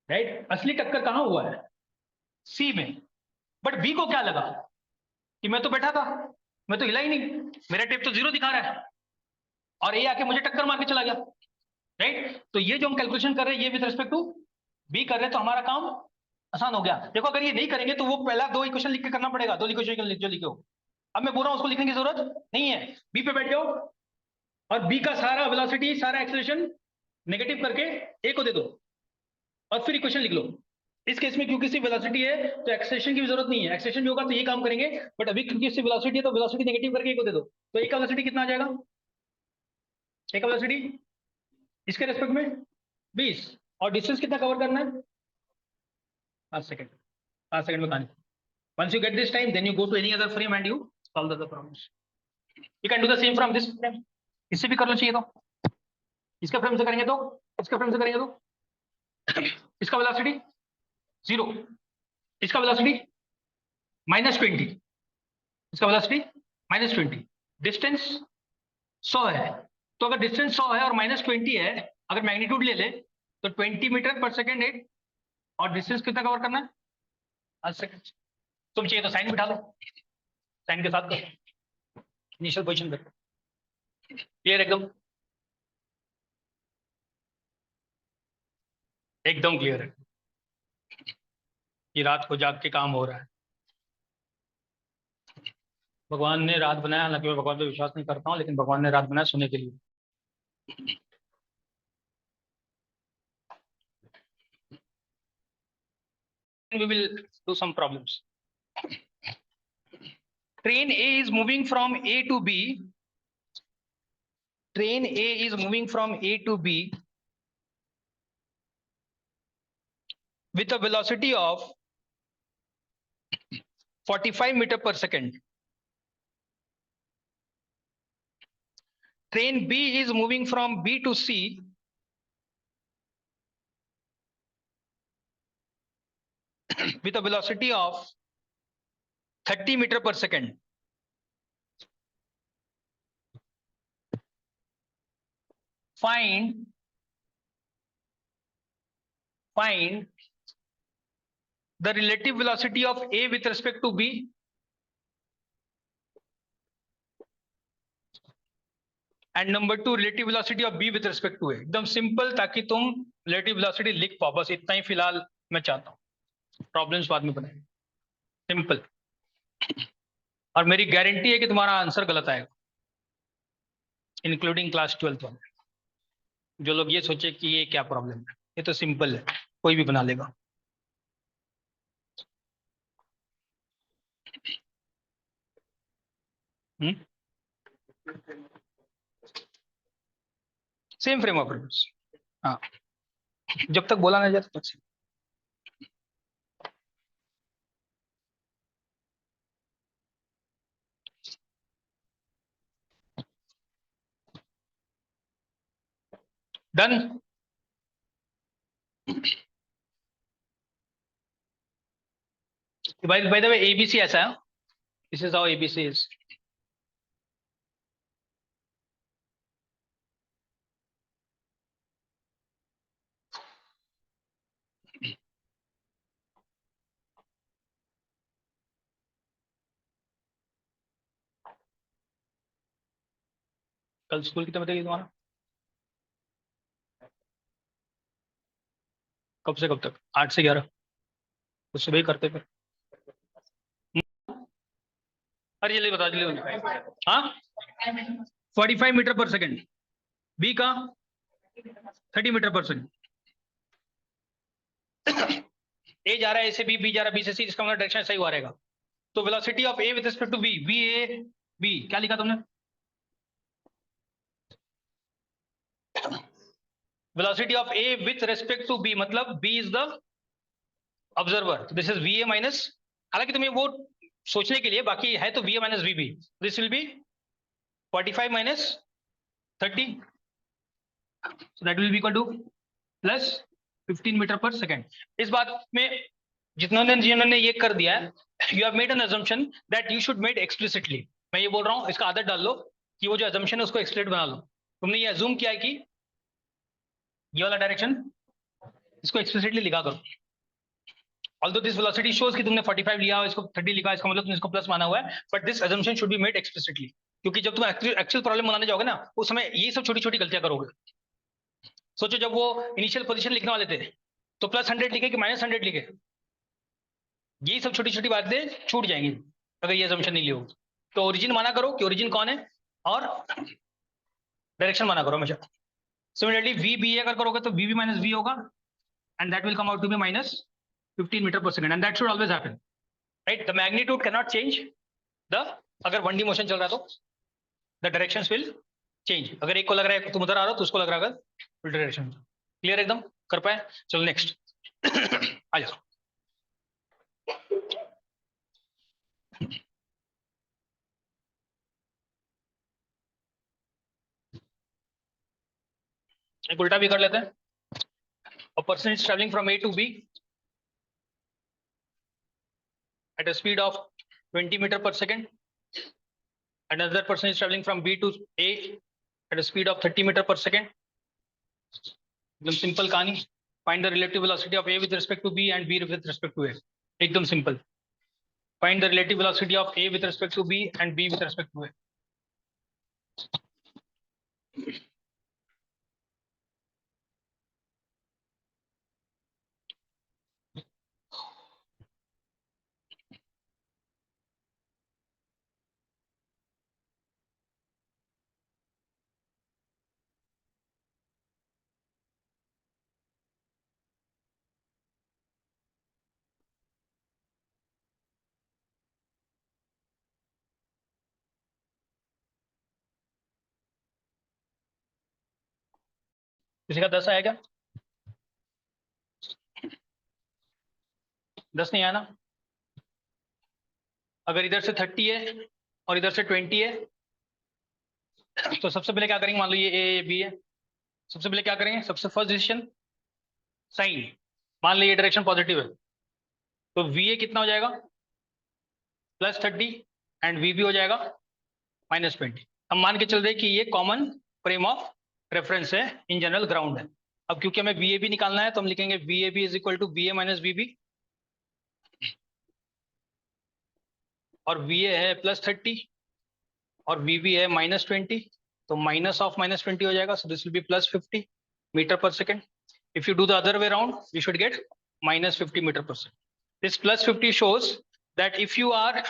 राइट। असली टक्कर कहां हुआ है? सी में। बट बी को क्या लगा कि मैं तो बैठा था, मैं तो हिला ही नहीं, मेरा टेप तो 0 दिखा रहा है, और ये आके मुझे टक्कर मार के चला गया, राइट। तो ये जो हम कैलकुलेशन कर रहे हैं ये विद रिस्पेक्ट टू बी कर रहे हैं, तो हमारा काम आसान हो गया। देखो अगर ये नहीं करेंगे तो वो पहला 2 इक्वेशन लिख के करना पड़ेगा, 2 इक्वेशन जो लिखे हो। अब मैं बोल रहा हूं उसको लिखने की जरूरत नहीं है, बी पे बैठ जाओ और बी का सारा वेलोसिटी, सारा एक्सेलरेशन नेगेटिव करके ए को दे दो और फिर इक्वेशन लिख लो। इस केस में क्योंकि सिर्फ वेलोसिटी है तो एक्सेलरेशन की भी जरूरत नहीं है, एक्सेलरेशन भी होगा तो ये काम करेंगे, बट अभी क्योंकि सिर्फ वेलोसिटी है तो वेलोसिटी नेगेटिव करके ए को दे दो। तो ए का वेलोसिटी कितना आ जाएगा? ए का वेलोसिटी इसके रेस्पेक्ट में 20, और डिस्टेंस कितना कवर करना है? 5 सेकंड। 5 सेकंड में कहानी। Once you get this time, then you go to any other frame and you solve the other problems. You can do the same from this frame. इससे भी कर लो चाहिए तो, इसके फ्रेम से करेंगे तो, इसके फ्रेम से करेंगे तो, इसका वेलोसिटी 0, इसका वेलोसिटी -20, इसका वेलोसिटी -20, डिस्टेंस 100 है। तो अगर डिस्टेंस 100 है और -20 है, अगर मैग्नीट्यूड ले ले तो 20 मीटर पर सेकेंड है, और डिस्टेंस कितना कवर करना है? 8 सेकेंड। तुम चाहिए तो साइन बिठा लो, साइन के साथ इनिशियल पोजीशन कर, क्लियर? एकदम एकदम क्लियर है कि रात को जाग के काम हो रहा है। भगवान ने रात बनाया, हालांकि मैं भगवान पे विश्वास नहीं करता हूँ, लेकिन भगवान ने रात बनाया सोने के लिए। We will do some problems. Train A is moving from A to B. Train A is moving from A to B with a velocity of 45 meter per second. Train B is moving from B to C with a velocity of 30 meter per second. Find the relative velocity of A with respect to B and number 2 relative velocity of B with respect to A. एकदम simple, ताकि तुम relative velocity लिख पाओ, बस इतना ही फिलहाल मैं चाहता हूँ, प्रॉब्लम्स बाद में बनाएंगे, सिंपल। और मेरी गारंटी है कि तुम्हारा आंसर गलत आएगा, इंक्लूडिंग क्लास 12th वाले। जो लोग ये सोचे कि ये क्या प्रॉब्लम है, ये तो सिंपल है, कोई भी बना लेगा। Same frame of reference. हाँ, जब तक बोला ना जाए तब तक। Done. By the way ABC ऐसा है, this is how ABC is. कल स्कूल कितने बजे गई तुम्हारा? कब से कब तक? 8 से 11? तो सुबह ही करते फिर। अरे जल्दी बता, जल्दी बता। हाँ, 45 मीटर पर सेकेंड। बी का 30 मीटर पर सेकेंड। ए जा रहा है, ए से बी, बी जा रहा है बी से सी, इसका मतलब डायरेक्शन सही हुआ रहेगा। तो velocity of A with respect to B, V A B, क्या लिखा तुमने? Velocity of A with respect to B, मतलब B is the observer, this is V A minus, हालांकि तुम्हें वो सोचने के लिए, बाकी है तो V A minus V B, this will be 45 minus 30, so that will be equal to plus 15 metre per second. इस बात में जिन्होंने ये कर दिया है, you have made an assumption that you should made explicitly. मैं ये बोल रहा हूँ, इसका आदत डाल लो कि वो जो अजम्पशन है उसको एक्सप्लिसिट बना लो। तुमने ये अज्यूम किया है कि ये वाला डायरेक्शन, इसको एक्सप्लिसिटली लिखा करो। Although this velocity shows कि तुमने 45 लिया, इसको 30 लिखा, इसका मतलब तुमने इसको प्लस माना हुआ है, but this assumption should be made explicitly, क्योंकि जब तुम एक्चुअल प्रॉब्लम बनाने जाओगे ना, उस समय ये सब छोटी छोटी गलतियां करोगे। सोचो जब वो इनिशियल पोजीशन लिखने वाले थे तो +100 लिखे कि -100 लिखे, यही सब छोटी छोटी बातें छूट जाएंगी अगर ये अजम्पशन नहीं लियो। तो ओरिजिन माना करो कि ओरिजिन कौन है, और डायरेक्शन माना करो हमेशा। सिमिलरली वी बी अगर करोगे तो वी बी माइनस वी होगा, and that will come out to be -15 metre per second, and that should always happen, right? The magnitude can not change the, अगर 1D मोशन चल रहा है तो the directions will change. अगर एक को लग रहा है तुम उधर आ रहे हो तो उसको लग रहा है उल्टा डायरेक्शन। क्लियर एकदम? कर पाए? चलो नेक्स्ट। आ जाओ। एक उल्टा भी कर लेते हैं। A person is traveling from A to B at a speed of 20 meter per second. Another person is traveling from B to A at a speed of 30 meter per second. एकदम simple कहानी। Find the relative velocity of A with respect to B and B with respect to A. एकदम simple. Find the relative velocity of A with respect to B and B with respect to A. किसी का 10 आया क्या? 10 नहीं आया ना? अगर इधर से 30 है और इधर से 20 है तो सबसे पहले क्या करेंगे? मान लो ये ए बी है, सबसे पहले क्या करेंगे? सबसे फर्स्ट डिसीजन साइन। मान लो ये डायरेक्शन पॉजिटिव है तो वी ए कितना हो जाएगा? +30, एंड वी बी हो जाएगा -20। हम मान के चल रहे कि ये कॉमन फ्रेम ऑफ रेफरेंस है, इन जनरल ग्राउंड है। अब क्योंकि हमें वी ए बी निकालना है तो हम लिखेंगे V A B is equal to V A minus V B, और वी ए है +30 और वी बी है -20, तो माइनस ऑफ -20 हो जाएगा, so this will be +50 metre per second. If you do the other way round you should get -50 metre per second. This +50 shows that if you are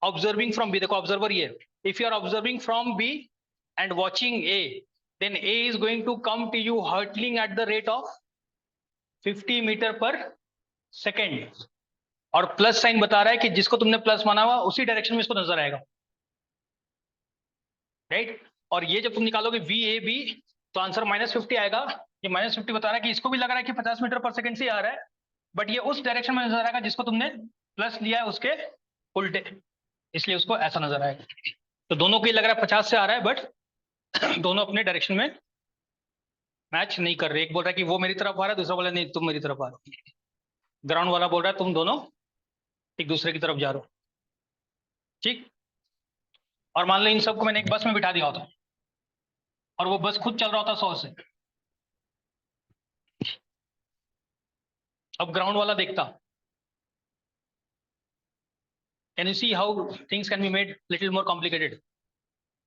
observing from B, देखो observer ये, if you are observing from B and watching A, then A is going to come to you hurtling at the rate of 50 metre per second, और plus sign बता रहा है कि जिसको तुमने plus माना हुआ उसी डायरेक्शन में इसको नजर आएगा, राइट। और ये जब तुम निकालोगे वी ए बी तो आंसर -50 आएगा। ये -50 बता रहा है कि इसको भी लग रहा है कि 50 मीटर पर सेकंड से आ रहा है, बट ये उस डायरेक्शन में नजर आएगा जिसको तुमने प्लस लिया है उसके उल्टे, इसलिए उसको ऐसा नजर आएगा। तो दोनों को ये लग रहा है 50 से आ रहा है, बट दोनों अपने डायरेक्शन में मैच नहीं कर रहे। एक बोल रहा है कि वो मेरी तरफ आ रहा है, दूसरा बोल रहा है नहीं तुम मेरी तरफ आ रहे हो। ग्राउंड वाला बोल रहा है तुम दोनों एक दूसरे की तरफ जा रहे हो, ठीक। और मान लो इन सबको मैंने एक बस में बिठा दिया होता और वो बस खुद चल रहा होता 100 से, अब ग्राउंड वाला देखता, can you see how things can be made little more complicated,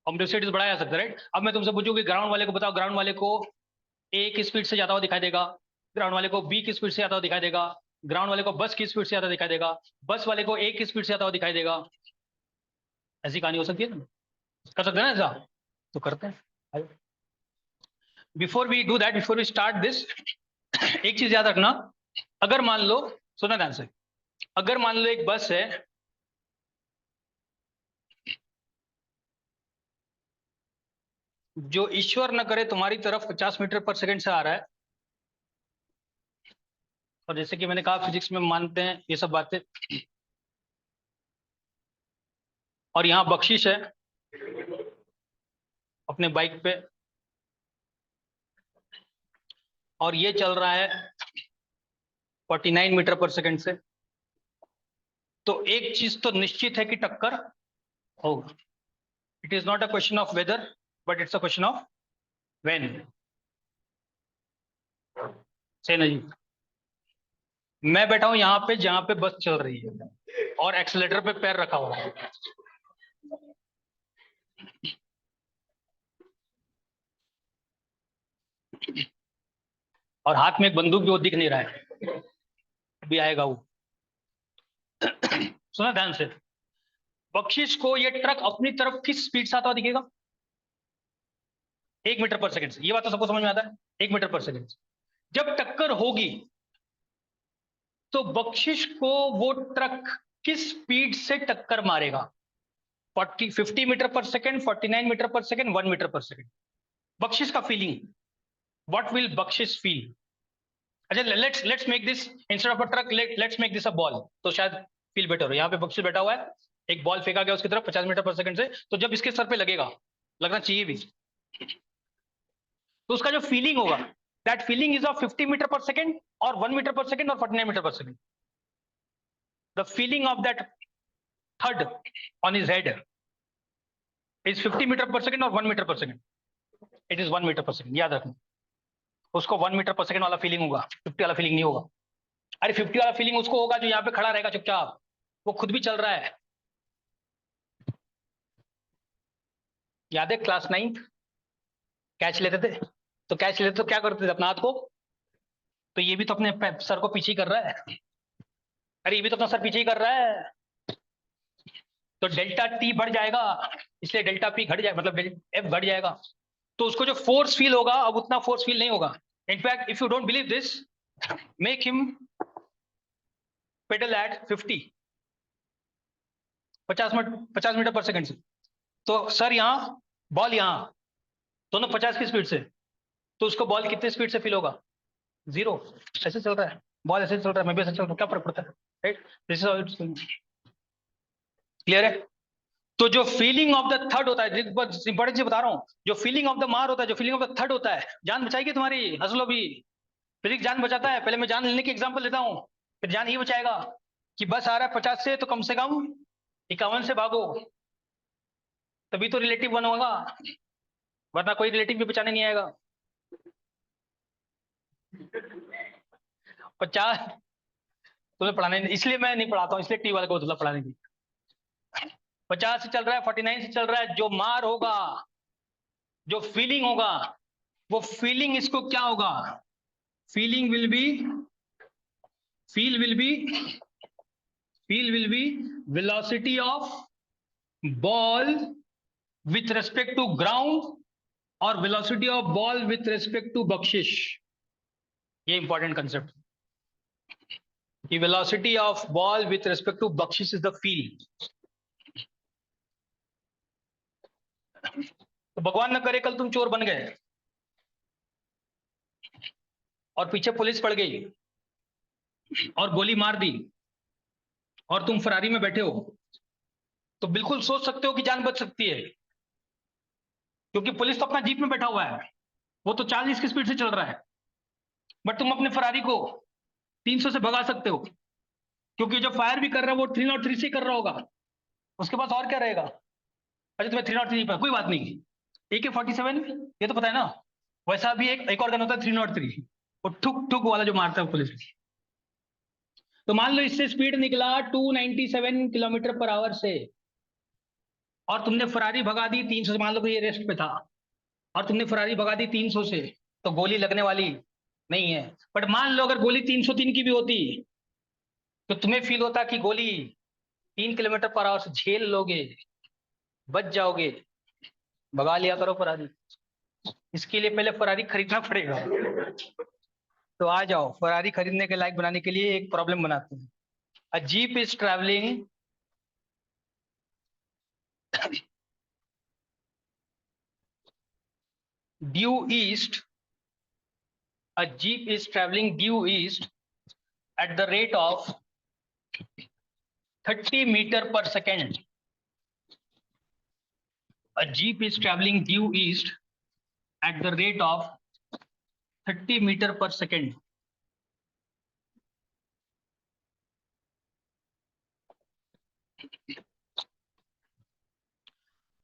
complexities बढ़ाया जा सकता है, राइट। अब मैं तुमसे पूछूं कि ग्राउंड वाले को बताओ, ग्राउंड वाले को ए की स्पीड से जाता हुआ दिखाई देगा, ग्राउंड वाले को बी की स्पीड से जाता हुआ दिखाई देगा, ग्राउंड वाले को बस की स्पीड से जाता दिखाई देगा, बस वाले को ए की स्पीड से जाता हुआ दिखाई देगा। ऐसी कहानी हो सकती है ना, कर सकते हैं ना ऐसा, तो करते हैं। Before we do that, before we start this, एक चीज याद रखना, अगर मान लो, सुना ध्यान से, अगर मान लो एक बस है जो ईश्वर न करे तुम्हारी तरफ 50 मीटर पर सेकंड से आ रहा है, और जैसे कि मैंने कहा फिजिक्स में मानते हैं ये सब बातें, और यहां बख्शिश है अपने बाइक पे, और ये चल रहा है 49 मीटर पर सेकंड से, तो एक चीज तो निश्चित है कि टक्कर होगा। It is not a question of whether but it's a question of when. सही ना जी, मैं बैठा हूं यहां पे जहां पे बस चल रही है और एक्सीलेटर पे पैर रखा हुआ है, और हाथ में एक बंदूक भी वो दिख नहीं रहा है, अभी आएगा वो। सुना ध्यान से, बख्शिश को ये ट्रक अपनी तरफ किस स्पीड से आता हुआ दिखेगा? 1 मीटर पर सेकंड से। ये बात तो सबको समझ में आता है, 1 मीटर पर सेकंड से। जब टक्कर होगी तो बख्शिश को वो ट्रक किस स्पीड से टक्कर मारेगा? 50 metre per second, 49 meter per second, 1 meter per second. बख्शिश का फीलिंग, व्हाट विल बख्शिश फील? अच्छा, let's make this instead of a truck, let's make this a ball, तो शायद फील बेटर हो। यहाँ पे बख्शिश बैठा हुआ है, एक बॉल फेंका गया उसकी तरफ 50 मीटर पर सेकंड से, तो जब इसके सर पे लगेगा, लगना चाहिए भी, तो उसका जो फीलिंग होगा, that feeling is of 50 metre per second और 1 मीटर पर सेकंड और 49 meter per second. The feeling of that third on his head is 50 metre per second और 1 meter per second. It is 1 meter per second, याद रखना। उसको 1 meter per second वाला feeling होगा, 50 वाला feeling नहीं होगा। अरे 50 वाला फीलिंग उसको होगा जो यहाँ पे खड़ा रहेगा चुपचाप, वो खुद भी चल रहा है। याद है क्लास 9 कैच लेते थे, तो कैच लेते तो क्या करते थे अपना हाथ को, तो ये भी तो अपने सर को पीछे ही कर रहा है, अरे ये भी तो अपना सर पीछे ही कर रहा है, तो डेल्टा टी बढ़ जाएगा, इसलिए डेल्टा पी घट जाएगा, मतलब एफ घट जाएगा, तो उसको जो फोर्स फील होगा अब उतना फोर्स फील नहीं होगा। In fact if you don't believe this, make him pedal at 50 metre per second से, तो सर यहाँ बॉल यहाँ, दोनों 50 की स्पीड से, तो उसको बॉल कितने स्पीड से फील होगा? 0। ऐसे चल रहा है बॉल, ऐसे चल रहा है, मैं भी ऐसे चल रहा हूँ, क्या फर्क पड़ता है, राइट। दिस इज क्लियर है। तो जो फीलिंग ऑफ द थर्ड होता है, इंपॉर्टेंट बता रहा हूँ, जो फीलिंग ऑफ द मार होता है, जो फीलिंग ऑफ द थर्ड होता है, जान बचाएगी तुम्हारी, हंस लो भी, फिजिक्स जान बचाता है। पहले मैं जान लेने की एग्जांपल देता हूँ, फिर जान ही बचाएगा कि बस आ रहा है 50 से, तो कम से कम 51 से भागो, तभी तो रिलेटिव वन होगा, वरना कोई रिलेटिव भी बचाने नहीं आएगा। 50 तुम्हें पढ़ाने, इसलिए मैं नहीं पढ़ाता हूँ, इसलिए टी वाले को मतलब पढ़ाने की। 50 से चल रहा है, 49 से चल रहा है, जो मार होगा, जो फीलिंग होगा, वो फीलिंग इसको क्या होगा? Feeling will be, feel will be, feel will be velocity of ball with respect to ground और velocity of ball with respect to Bakhshish, ये इंपॉर्टेंट कंसेप्ट, कि velocity of ball with respect to Bakhshish is the field. तो भगवान न करे कल तुम चोर बन गए और पीछे पुलिस पड़ गई और गोली मार दी और तुम फरारी में बैठे हो, तो बिल्कुल सोच सकते हो कि जान बच सकती है, क्योंकि पुलिस तो अपना जीप में बैठा हुआ है, वो तो 40 की स्पीड से चल रहा है, बट तुम अपने फरारी को 300 से भगा सकते हो, क्योंकि जो फायर भी कर रहा है वो 303 से कर रहा होगा, उसके पास और क्या रहेगा। अच्छा तुम्हें 303 पर कोई बात नहीं, AK-47 ये तो पता है ना, वैसा भी एक और गन होता है 303, वो ठुक ठुक वाला जो मारता है पुलिस। तो मान लो इससे स्पीड निकला 297 किलोमीटर पर आवर से, और तुमने फरारी भगा दी 300 से, मान लो कि ये रेस्ट पे था और तुमने फरारी भगा दी 300 से, तो गोली लगने वाली नहीं है। बट मान लो अगर गोली 303 की भी होती, तो तुम्हें फील होता कि गोली 3 किलोमीटर पर आवर से झेल लोगे, बच जाओगे, भगा लिया करो फरारी। इसके लिए पहले फरारी खरीदना पड़ेगा। तो आ जाओ, फरारी खरीदने के लायक बनाने के लिए एक प्रॉब्लम बनाते हैं। A jeep is travelling due east. A jeep is traveling due east at the rate of 30 meter per second. A jeep is traveling due east at the rate of 30 meter per second.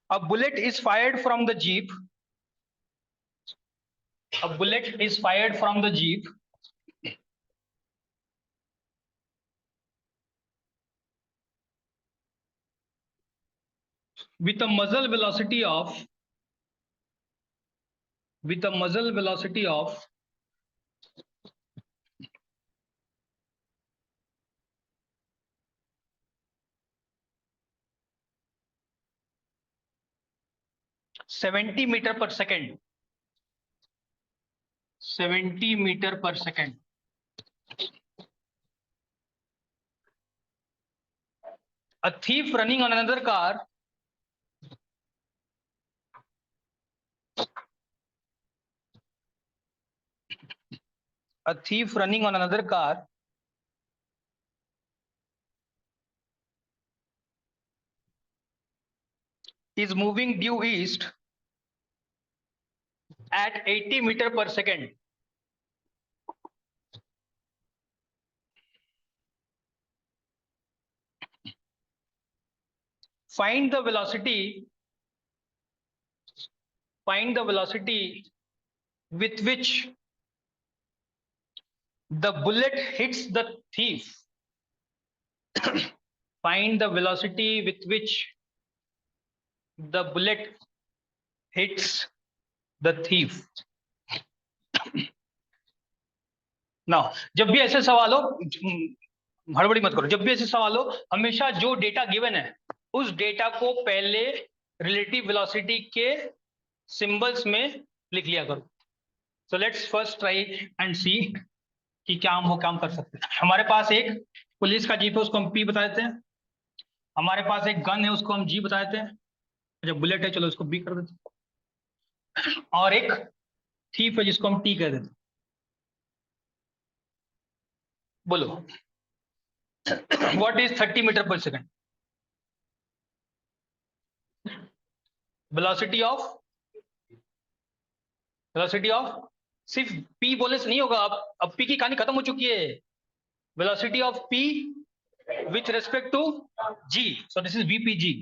A bullet is fired from the jeep. A bullet is fired from the jeep with a muzzle velocity of 70 meter per second. 70 meter per second. A thief running on another car is moving due east at 80 meter per second. Find the velocity with which the bullet hits the thief. Find the velocity with which the bullet hits the thief. Now, जब भी ऐसे सवाल हो, हड़बड़ी मत करो, जब भी ऐसे सवाल हो, हमेशा जो डेटा गिवन है उस डेटा को पहले रिलेटिव वेलोसिटी के सिंबल्स में लिख लिया करो। So let's first try and see कि क्या हम वो काम कर सकते हैं। हमारे पास एक पुलिस का जीप है, उसको हम पी बता देते हैं। हमारे पास एक गन है, उसको हम जी बता देते हैं। जब बुलेट है चलो उसको बी कर देते हैं। और एक थीफ है जिसको हम टी कर देते हैं। बोलो what is 30 meter per second? Velocity of सिर्फ पी बोलने से नहीं होगा। अब पी की कहानी खत्म हो चुकी है। Velocity of P with respect to G, so this is VPG.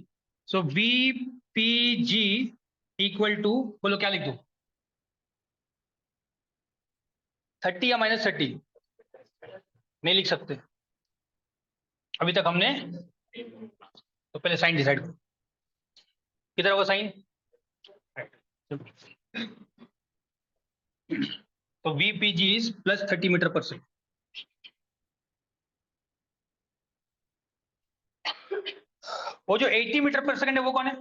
So VPG equal to, बोलो क्या लिख दो, 30 या -30? नहीं लिख सकते अभी तक हमने, तो पहले साइन डिसाइड करो, किधर होगा साइन? तो वीपीजी is plus 30 meter per second. वो जो 80 मीटर पर सेकंड है वो कौन है?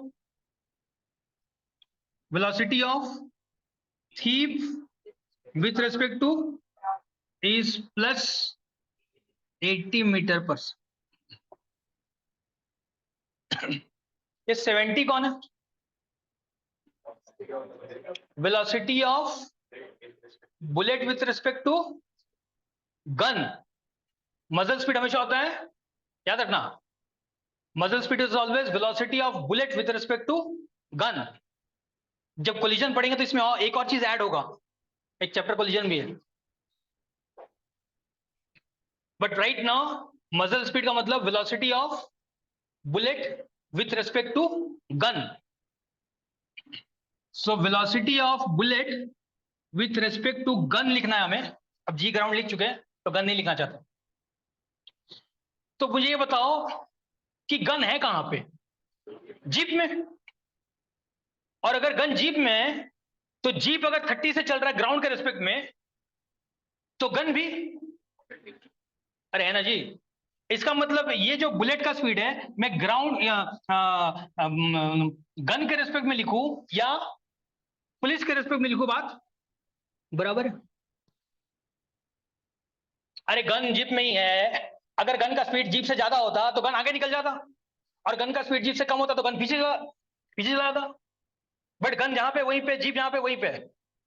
Velocity of thief with respect to is plus 80 meter per ये 70 कौन है? Velocity of bullet with respect to gun. Muzzle speed हमेशा होता है, याद रखना, muzzle speed is always velocity of bullet with respect to gun. जब कोलिजन पढ़ेंगे तो इसमें एक और चीज ऐड होगा, एक चैप्टर कोलिजन भी है, बट राइट नाउ मजल स्पीड का मतलब velocity of bullet with respect to gun. So velocity of bullet with respect to gun लिखना है हमें। अब जी ग्राउंड लिख चुके हैं तो गन नहीं लिखना चाहते। तो मुझे ये बताओ कि गन है कहां पे? जीप में। और अगर गन जीप में है तो जीप अगर 30 से चल रहा है ग्राउंड के रिस्पेक्ट में तो गन भी, अरे है ना जी। इसका मतलब ये जो बुलेट का स्पीड है मैं ग्राउंड या गन के रिस्पेक्ट में लिखूं या पुलिस के रिस्पेक्ट में लिखूं, बात बराबर है। अरे गन जीप में ही है, अगर गन का स्पीड जीप से ज्यादा होता तो गन आगे निकल जाता, और गन का स्पीड जीप से कम होता तो गन पीछे चला जाता। बट गन जहां पे वहीं पे, जीप जहां पे वहीं पे,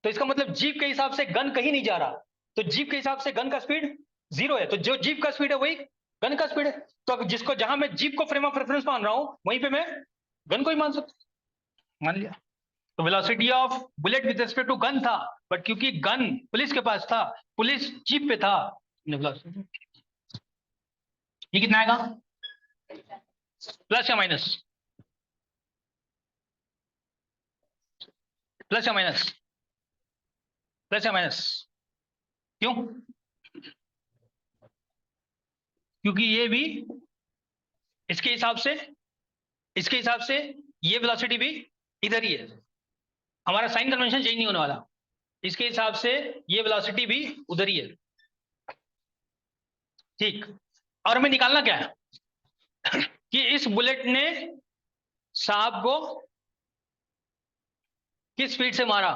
तो इसका मतलब जीप के हिसाब से गन कहीं नहीं जा रहा, तो जीप के हिसाब से गन का स्पीड 0 है, तो जो जीप का स्पीड है वही गन का स्पीड है। तो जिसको जहां मैं जीप को फ्रेम ऑफ रेफरेंस मान रहा हूं वहीं पे मैं गन को ही मान सकता, मान लिया। तो velocity of bullet with respect to gun था, बट क्योंकि गन पुलिस के पास था, पुलिस जीप पे था, ये कितना आएगा? प्लस या माइनस? प्लस या माइनस? प्लस या माइनस? क्यों? क्योंकि ये भी इसके हिसाब से, इसके हिसाब से ये वेलोसिटी भी इधर ही है, हमारा साइन कन्वेंशन चेंज नहीं होने वाला, इसके हिसाब से ये वेलोसिटी भी उधर ही है, ठीक। और हमें निकालना क्या है कि इस बुलेट ने साहब को किस स्पीड से मारा,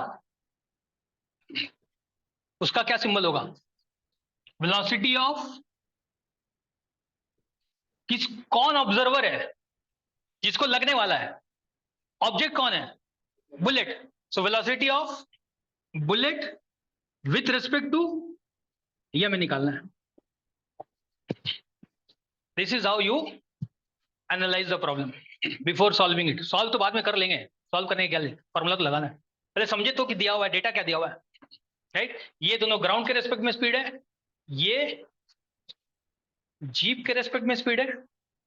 उसका क्या सिंबल होगा? वेलोसिटी ऑफ किस, कौन ऑब्जर्वर है जिसको लगने वाला है, ऑब्जेक्ट कौन है? Bullet. So velocity of bullet with respect to, ये हमें निकालना है। This is how you analyse the problem before solving it. Solve तो बाद में कर लेंगे, सॉल्व करने के क्या फॉर्मूला तो लगाना है, पहले समझे तो कि दिया हुआ है, डेटा क्या दिया हुआ है, राइट। ये दोनों ग्राउंड के रेस्पेक्ट में स्पीड है, ये जीप के रेस्पेक्ट में स्पीड है,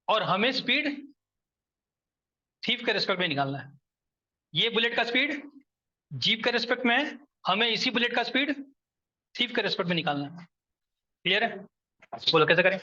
और हमें स्पीड थीफ के रेस्पेक्ट में निकालना है। ये बुलेट का स्पीड जीप के रेस्पेक्ट में है, हमें इसी बुलेट का स्पीड थीफ के रेस्पेक्ट में निकालना है। क्लियर है? बोलो कैसे करें?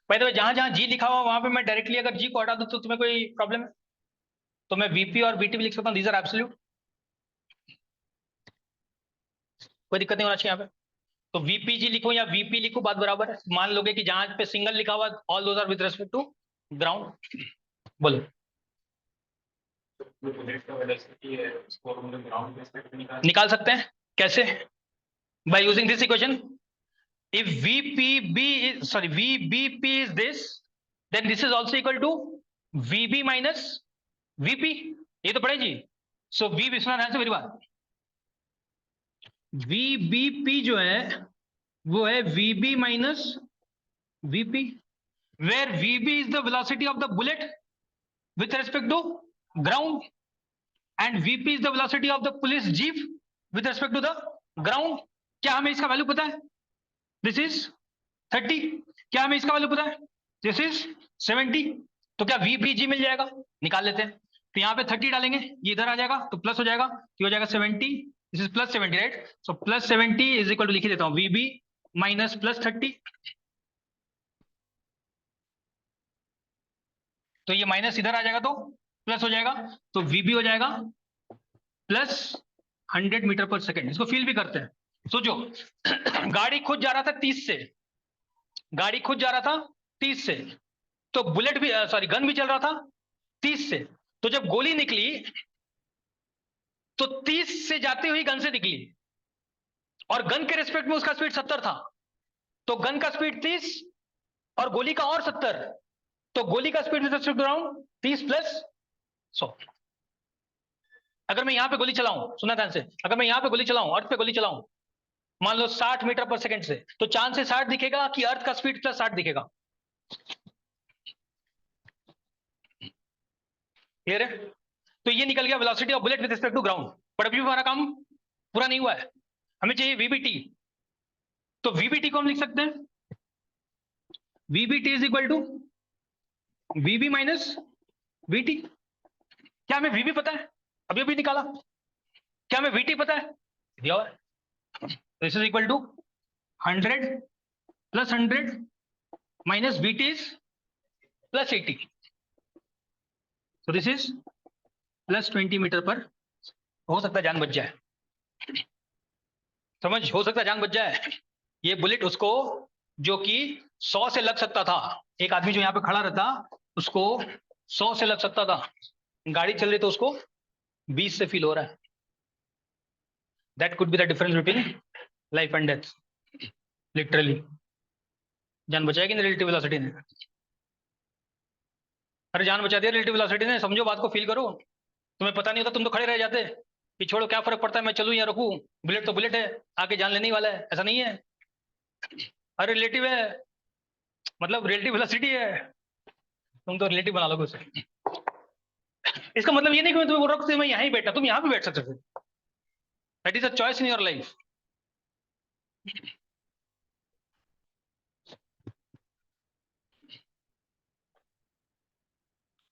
भाई तो जहां जहां जी लिखा हुआ वहां पे मैं डायरेक्टली अगर जी को हटा दूं तो तुम्हें कोई प्रॉब्लम है? तो मैं वीपी और बीटी भी लिख सकता हूँ, दीज आर एब्सोल्यूट, कोई दिक्कत नहीं होना चाहिए यहाँ पे। तो वीपीजी लिखो या वीपी लिखो, बात बराबर है। मान लोगे कि जहां पे सिंगल लिखा हुआ all those are with respect to ground. बोलो। निकाल सकते हैं कैसे? By using this equation. If VPB is, sorry, VBP is this, then this is also equal to VB minus VP. ये तो पढ़े जी। So V विश्वनाथ है मेरी बात। VBP जो है वो है VB minus VP, where VB is the velocity of the bullet with respect to ground, and VP is the velocity of the police jeep with respect to the ground. क्या हमें इसका वैल्यू पता है? This is 30। क्या हमें इसका value पता है? This is 70। तो क्या VPG मिल जाएगा? निकाल लेते हैं। तो यहाँ पे 30 डालेंगे, ये इधर आ जाएगा तो प्लस हो जाएगा, तो हो जाएगा 70, this is plus 70, right. So plus 70 is equal to, लिख देता हूँ, VB माइनस प्लस 30। तो ये माइनस इधर आ जाएगा तो प्लस हो जाएगा, तो वीबी हो जाएगा प्लस 100 मीटर पर सेकेंड। इसको फील भी करते हैं। सोचो गाड़ी खुद जा रहा था 30 से, गाड़ी खुद जा रहा था 30 से, तो बुलेट भी सॉरी गन भी चल रहा था 30 से। तो जब गोली निकली तो 30 से जाती हुई गन से निकली, और गन के रिस्पेक्ट में उसका स्पीड 70 था, तो गन का स्पीड 30 और गोली का और 70, तो गोली का speed with respect to ground 30 plus 100। अगर मैं यहां पे गोली चलाऊं, सुना ध्यान से, अगर मैं यहां पे गोली चलाऊं, अर्थ पे गोली चलाऊं, मान लो 60 मीटर पर सेकंड से, तो चांद से 60 दिखेगा कि अर्थ का स्पीड प्लस 60 दिखेगा? क्लियर है? तो ये निकल गया velocity of bullet with respect to ground. पर अभी भी हमारा काम पूरा नहीं हुआ है, हमें चाहिए वीबीटी। तो वीबीटी को हम लिख सकते हैं VBT is equal to VB minus VT. क्या हमें वीबी पता है? अभी अभी निकाला। क्या हमें वीटी पता है? दिया हुआ है। This is equal to 100 plus 100 minus VT is plus 80। So this is plus 20 metre पर। हो सकता है जान बच जाए, समझ, हो सकता है जान बच जाए। ये बुलेट उसको जो कि 100 से लग सकता था, एक आदमी जो यहाँ पे खड़ा रहता उसको 100 से लग सकता था, गाड़ी चल रही तो उसको 20 से फील हो रहा है। That could be the difference between life and death. Literally जान बचाएगी ना रिलेटिव वेलोसिटी ने? अरे जान बचा दिया रिलेटिव वेलोसिटी ने, समझो बात को, फील करो। तुम्हें पता नहीं होता तुम तो खड़े रह जाते कि छोड़ो क्या फर्क पड़ता है, मैं चलूं या रुकूं, बुलेट तो बुलेट है, आके जान लेने वाला है। ऐसा नहीं है, अरे रिलेटिव है, मतलब रिलेटिव वेलोसिटी है, तुम तो रिलेटिव बना लोगे उसे। इसका मतलब ये नहीं कि मैं तुम्हें बोल रहा हूँ मैं यहीं बैठा, तुम यहां भी बैठ सकते थे। That is a choice in your life.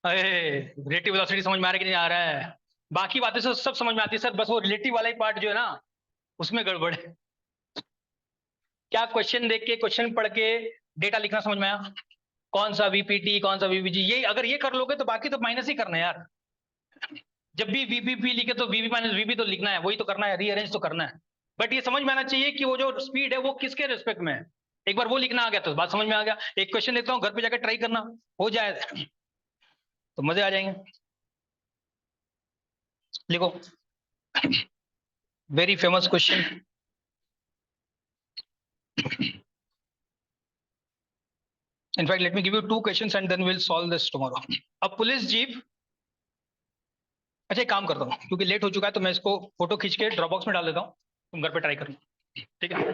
अरे रिलेटिव वेलोसिटी समझ में आ रहा है कि नहीं आ रहा है? बाकी बातें तो सब समझ में आती है सर, बस वो रिलेटिव वाला ही पार्ट जो है ना, उसमें गड़बड़ है। क्या क्वेश्चन देख के, क्वेश्चन पढ़ के डेटा लिखना समझ में आया? कौन सा वीपीटी कौन सा वीबीजी, ये अगर ये कर लोगे तो बाकी तो माइनस ही करना है यार। जब भी वीपीपी लिखे तो वीबी माइनस वीबी तो लिखना है, वही तो करना है, रीअरेंज तो करना है। बट ये समझ में आना चाहिए कि वो जो स्पीड है वो किसके रिस्पेक्ट में है। एक बार वो लिखना आ गया तो बात समझ में आ गया। एक क्वेश्चन देता हूँ, घर पे जाकर ट्राई करना, हो जाए तो मजे आ जाएंगे। लिखो, very famous question. In fact, let me give you two questions and then we'll solve this tomorrow. अब पुलिस जीप, अच्छा एक काम करता हूँ क्योंकि लेट हो चुका है तो मैं इसको फोटो खींच के ड्रॉप बॉक्स में डाल देता हूँ, तुम घर पे ट्राई करना, ठीक है?